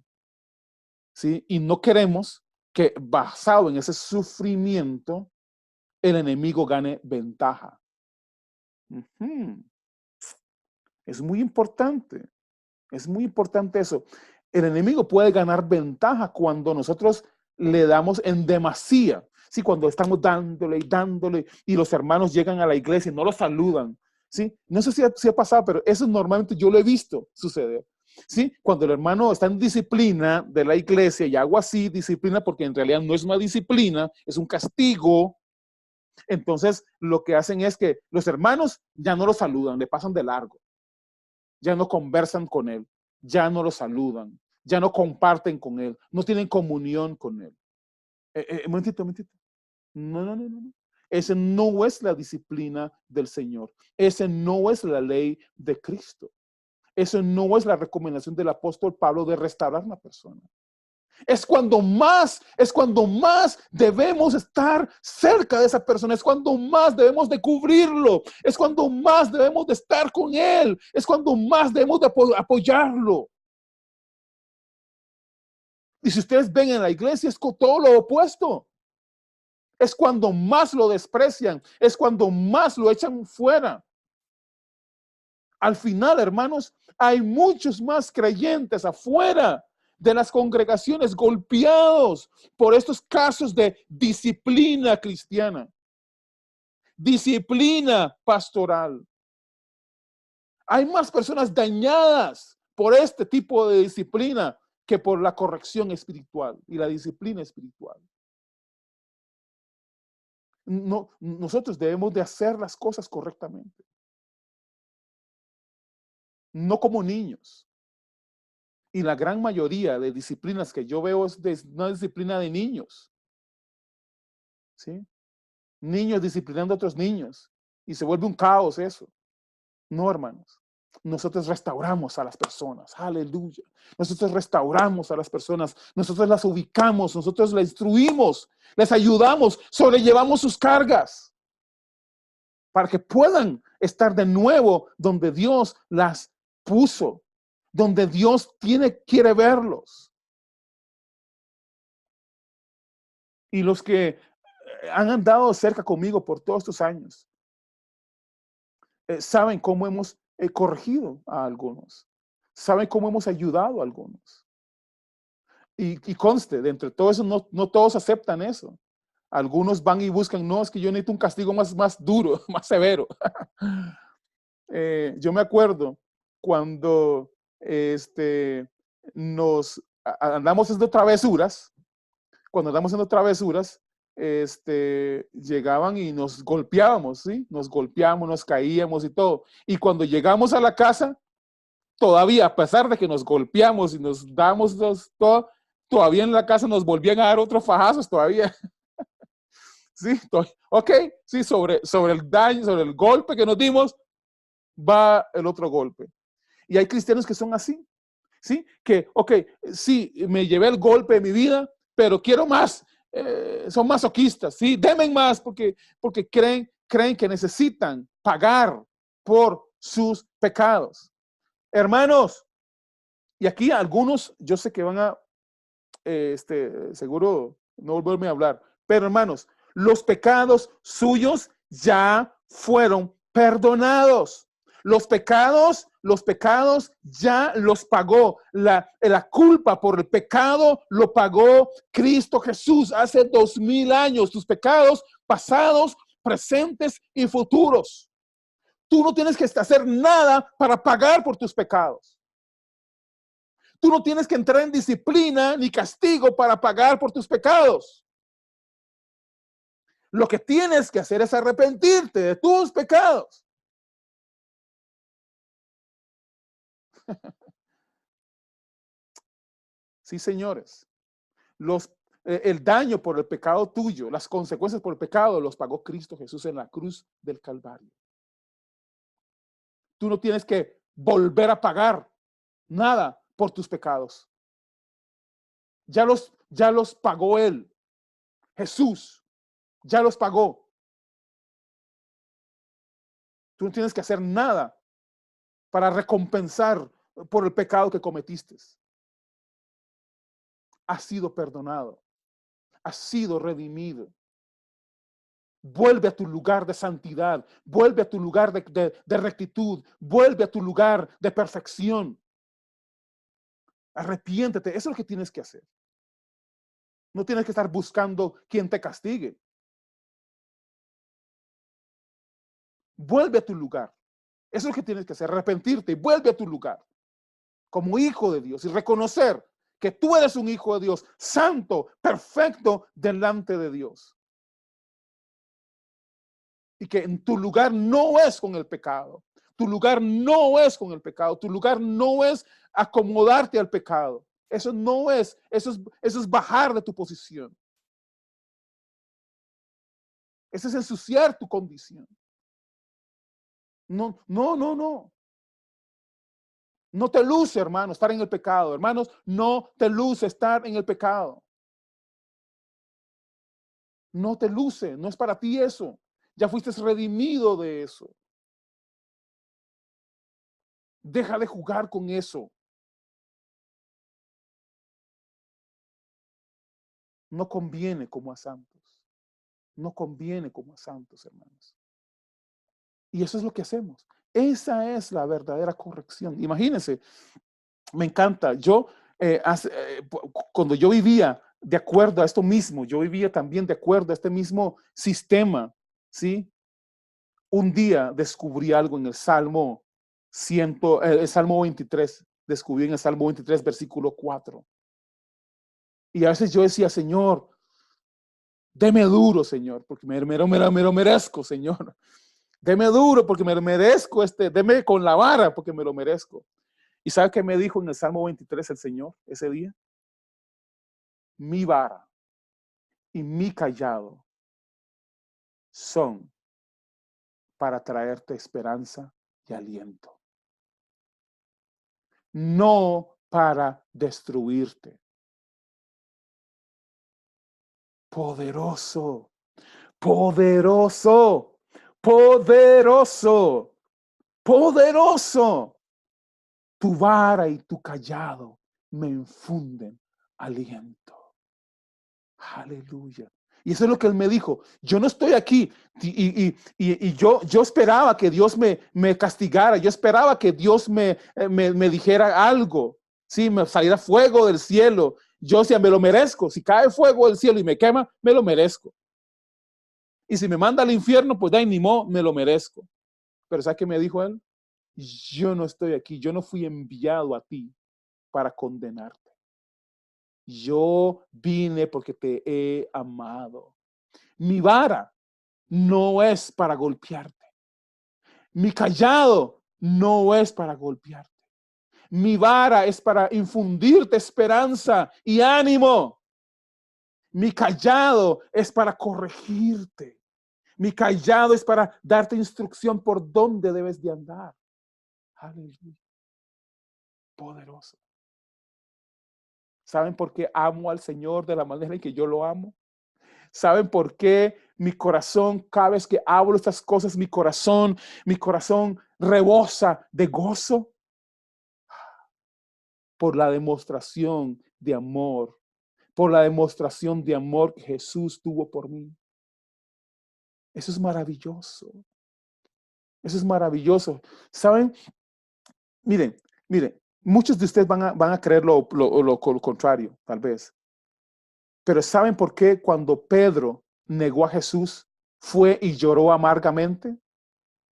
¿sí? Y no queremos que basado en ese sufrimiento, el enemigo gane ventaja. Es muy importante. Es muy importante eso. El enemigo puede ganar ventaja cuando nosotros le damos en demasía. Sí, cuando estamos dándole y dándole y los hermanos llegan a la iglesia y no los saludan. ¿Sí? No sé si ha pasado, pero eso normalmente yo lo he visto suceder. ¿Sí? Cuando el hermano está en disciplina de la iglesia y hago así, disciplina porque en realidad no es una disciplina, es un castigo. Entonces lo que hacen es que los hermanos ya no lo saludan, le pasan de largo, ya no conversan con él, ya no lo saludan, ya no comparten con él, no tienen comunión con él. Momentito. No, no, no, no. Ese no es la disciplina del Señor. Ese no es la ley de Cristo. Eso no es la recomendación del apóstol Pablo de restaurar a una persona. Es cuando más debemos estar cerca de esa persona, es cuando más debemos de cubrirlo, es cuando más debemos de estar con él, es cuando más debemos de apoyarlo. Y si ustedes ven en la iglesia, es con todo lo opuesto. Es cuando más lo desprecian, es cuando más lo echan fuera. Al final, hermanos, hay muchos más creyentes afuera de las congregaciones golpeados por estos casos de disciplina cristiana, disciplina pastoral. Hay más personas dañadas por este tipo de disciplina que por la corrección espiritual y la disciplina espiritual. No, nosotros debemos de hacer las cosas correctamente, no como niños. Y la gran mayoría de disciplinas que yo veo es una disciplina de niños, ¿sí? Niños disciplinando a otros niños y se vuelve un caos eso. No, hermanos. Nosotros restauramos a las personas, aleluya. Nosotros restauramos a las personas, nosotros las ubicamos, nosotros las instruimos, les ayudamos, sobrellevamos sus cargas para que puedan estar de nuevo donde Dios las puso, donde Dios quiere verlos. Y los que han andado cerca conmigo por todos estos años, saben cómo hemos corregido a algunos. Saben cómo hemos ayudado a algunos. Y conste, de entre todo eso, no todos aceptan eso. Algunos van y buscan, no, es que yo necesito un castigo más duro, más severo. Yo me acuerdo cuando andamos haciendo travesuras, llegaban y nos golpeábamos, ¿sí? Nos golpeábamos, nos caíamos y todo. Y cuando llegamos a la casa, todavía, a pesar de que nos golpeamos y nos damos todo, todavía en la casa nos volvían a dar otros fajazos todavía. Sí, ok, sí, sobre el daño, sobre el golpe que nos dimos, va el otro golpe. Y hay cristianos que son así, ¿sí? Que, ok, sí, me llevé el golpe de mi vida, pero quiero más. Son masoquistas, ¿sí? Denme más porque creen que necesitan pagar por sus pecados. Hermanos, y aquí algunos, yo sé que van a, seguro no volverme a hablar, pero hermanos, los pecados suyos ya fueron perdonados. Los pecados ya los pagó. La culpa por el pecado lo pagó Cristo Jesús hace 2000 años. Tus pecados pasados, presentes y futuros. Tú no tienes que hacer nada para pagar por tus pecados. Tú no tienes que entrar en disciplina ni castigo para pagar por tus pecados. Lo que tienes que hacer es arrepentirte de tus pecados. Sí, señores. El daño por el pecado tuyo, las consecuencias por el pecado, los pagó Cristo Jesús en la cruz del Calvario. Tú no tienes que volver a pagar nada por tus pecados. Ya los pagó Él. Jesús ya los pagó. Tú no tienes que hacer nada para recompensar por el pecado que cometiste. Has sido perdonado. Has sido redimido. Vuelve a tu lugar de santidad. Vuelve a tu lugar de rectitud. Vuelve a tu lugar de perfección. Arrepiéntete. Eso es lo que tienes que hacer. No tienes que estar buscando quien te castigue. Vuelve a tu lugar. Eso es lo que tienes que hacer. Arrepentirte y vuelve a tu lugar. Como hijo de Dios y reconocer que tú eres un hijo de Dios, santo, perfecto delante de Dios. Y que en tu lugar no es con el pecado. Tu lugar no es con el pecado. Tu lugar no es acomodarte al pecado. Eso no es, eso es bajar de tu posición. Eso es ensuciar tu condición. No, no, no, no. No te luce, hermano, estar en el pecado. Hermanos, no te luce estar en el pecado. No te luce, no es para ti eso. Ya fuiste redimido de eso. Deja de jugar con eso. No conviene como a santos. No conviene como a santos, hermanos. Y eso es lo que hacemos. Esa es la verdadera corrección. Imagínense, me encanta. Cuando yo vivía de acuerdo a esto mismo, yo vivía también de acuerdo a este mismo sistema, ¿sí? Un día descubrí algo en el Salmo 23, descubrí en el Salmo 23, versículo 4. Y a veces yo decía, Señor, deme duro, Señor, porque me lo merezco, Señor. Deme duro porque me lo merezco, deme con la vara porque me lo merezco. ¿Y sabe qué me dijo en el Salmo 23 el Señor ese día? Mi vara y mi callado son para traerte esperanza y aliento. No para destruirte. Poderoso, poderoso, poderoso, poderoso. Tu vara y tu callado me infunden aliento. Aleluya. Y eso es lo que él me dijo. Yo no estoy aquí. Y yo esperaba que Dios me castigara. Yo esperaba que Dios me dijera algo. Sí, me saliera fuego del cielo. Yo decía, me lo merezco. Si cae fuego del cielo y me quema, me lo merezco. Y si me manda al infierno, pues ni modo, me lo merezco. Pero ¿sabes qué me dijo él? Yo no estoy aquí. Yo no fui enviado a ti para condenarte. Yo vine porque te he amado. Mi vara no es para golpearte. Mi callado no es para golpearte. Mi vara es para infundirte esperanza y ánimo. Mi callado es para corregirte. Mi callado es para darte instrucción por dónde debes de andar. Aleluya. Poderoso. ¿Saben por qué amo al Señor de la manera en que yo lo amo? ¿Saben por qué mi corazón, cada vez que hablo estas cosas, mi corazón rebosa de gozo? Por la demostración de amor, por la demostración de amor que Jesús tuvo por mí. Eso es maravilloso. Eso es maravilloso. ¿Saben? Miren, muchos de ustedes van a creer lo contrario, tal vez. Pero ¿saben por qué cuando Pedro negó a Jesús fue y lloró amargamente?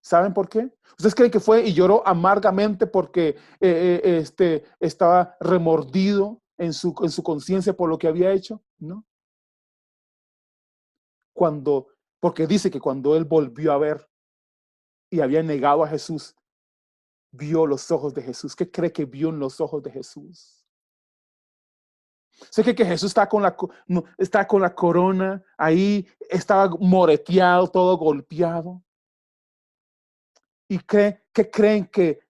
¿Saben por qué? ¿Ustedes creen que fue y lloró amargamente porque estaba remordido en su conciencia por lo que había hecho? No. Porque dice que cuando él volvió a ver y había negado a Jesús, vio los ojos de Jesús. ¿Qué cree que vio en los ojos de Jesús? Sé que Jesús está con la corona ahí, estaba moreteado, todo golpeado. ¿Y qué creen que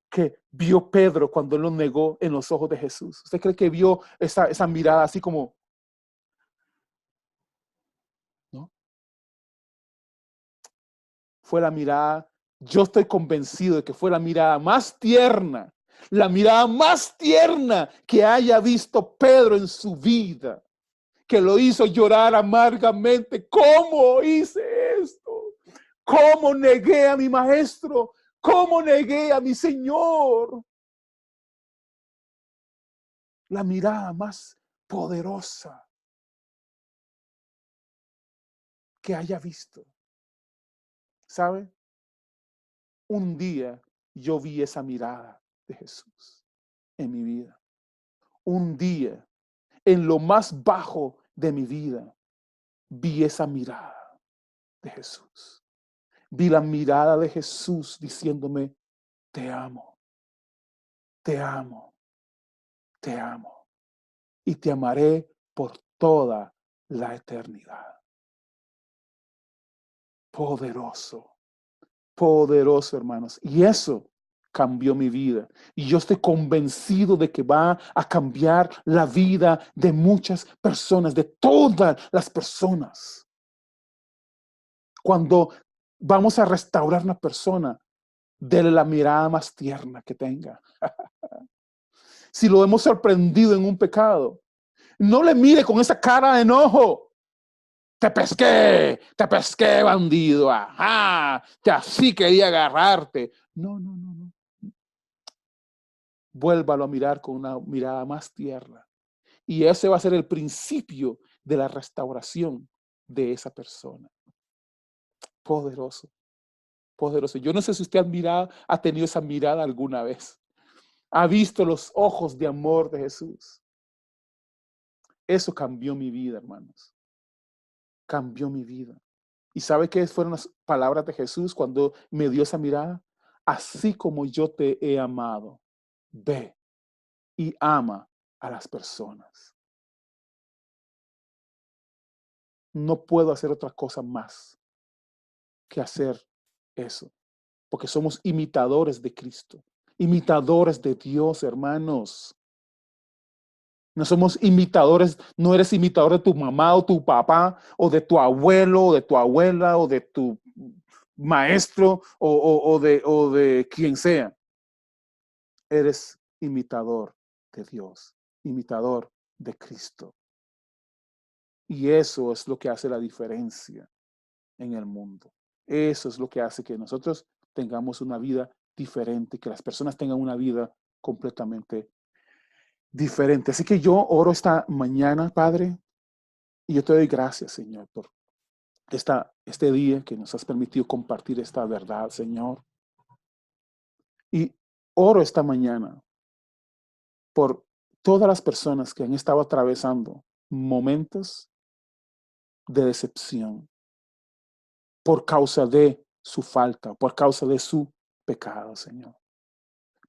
vio Pedro cuando él lo negó en los ojos de Jesús? ¿Usted cree que vio esa mirada así como, no? Fue la mirada, yo estoy convencido de que fue la mirada más tierna que haya visto Pedro en su vida, que lo hizo llorar amargamente. ¿Cómo hice esto? ¿Cómo negué a mi maestro? ¿Cómo negué a mi Señor? La mirada más poderosa que haya visto. ¿Sabe? Un día yo vi esa mirada de Jesús en mi vida. Un día, en lo más bajo de mi vida, vi esa mirada de Jesús. Vi la mirada de Jesús diciéndome, te amo, te amo, te amo. Y te amaré por toda la eternidad. Poderoso, poderoso, hermanos. Y eso cambió mi vida. Y yo estoy convencido de que va a cambiar la vida de muchas personas, de todas las personas. Cuando vamos a restaurar una persona, dele la mirada más tierna que tenga. Si lo hemos sorprendido en un pecado, no le mire con esa cara de enojo. Te pesqué, bandido. Ajá, así quería agarrarte. No, no, no, no. Vuélvalo a mirar con una mirada más tierna. Y ese va a ser el principio de la restauración de esa persona. Poderoso, poderoso. Yo no sé si usted ha tenido esa mirada alguna vez. Ha visto los ojos de amor de Jesús. Eso cambió mi vida, hermanos. Cambió mi vida. ¿Y sabe qué fueron las palabras de Jesús cuando me dio esa mirada? Así como yo te he amado, ve y ama a las personas. No puedo hacer otra cosa más que hacer eso, porque somos imitadores de Cristo, imitadores de Dios, hermanos. No somos imitadores, no eres imitador de tu mamá o tu papá, o de tu abuelo, o de tu abuela, o de tu maestro, o de quien sea. Eres imitador de Dios, imitador de Cristo. Y eso es lo que hace la diferencia en el mundo. Eso es lo que hace que nosotros tengamos una vida diferente, que las personas tengan una vida completamente diferente. Así que yo oro esta mañana, Padre, y yo te doy gracias, Señor, por este día que nos has permitido compartir esta verdad, Señor. Y oro esta mañana por todas las personas que han estado atravesando momentos de decepción por causa de su falta, por causa de su pecado, Señor.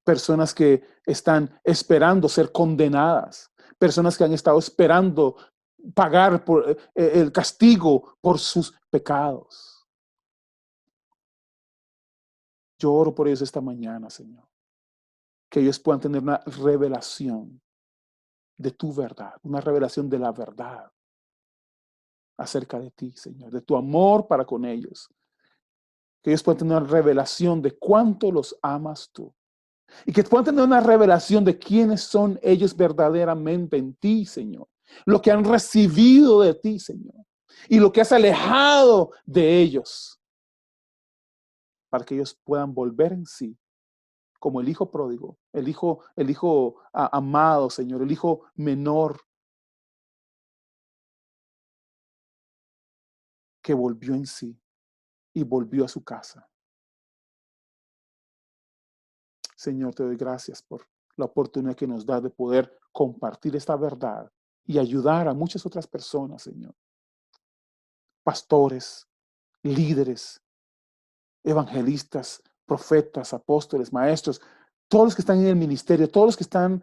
Personas que están esperando ser condenadas, personas que han estado esperando pagar por el castigo por sus pecados. Yo oro por ellos esta mañana, Señor, que ellos puedan tener una revelación de tu verdad, una revelación de la verdad acerca de ti, Señor, de tu amor para con ellos. Que ellos puedan tener una revelación de cuánto los amas tú. Y que puedan tener una revelación de quiénes son ellos verdaderamente en ti, Señor. Lo que han recibido de ti, Señor. Y lo que has alejado de ellos. Para que ellos puedan volver en sí. Como el hijo pródigo, el hijo amado, Señor, el hijo menor que volvió en sí y volvió a su casa. Señor, te doy gracias por la oportunidad que nos da de poder compartir esta verdad y ayudar a muchas otras personas, Señor. Pastores, líderes, evangelistas, profetas, apóstoles, maestros, todos los que están en el ministerio, todos los que están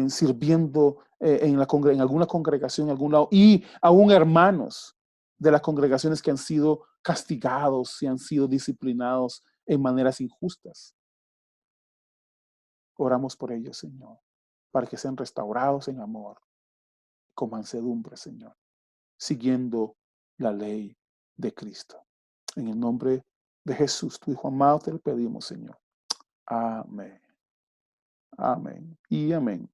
sirviendo en alguna congregación, en algún lado, y aún hermanos de las congregaciones que han sido castigados y han sido disciplinados en maneras injustas. Oramos por ellos, Señor, para que sean restaurados en amor, con mansedumbre, Señor, siguiendo la ley de Cristo. En el nombre de Jesús, tu Hijo amado, te lo pedimos, Señor. Amén. Amén y amén.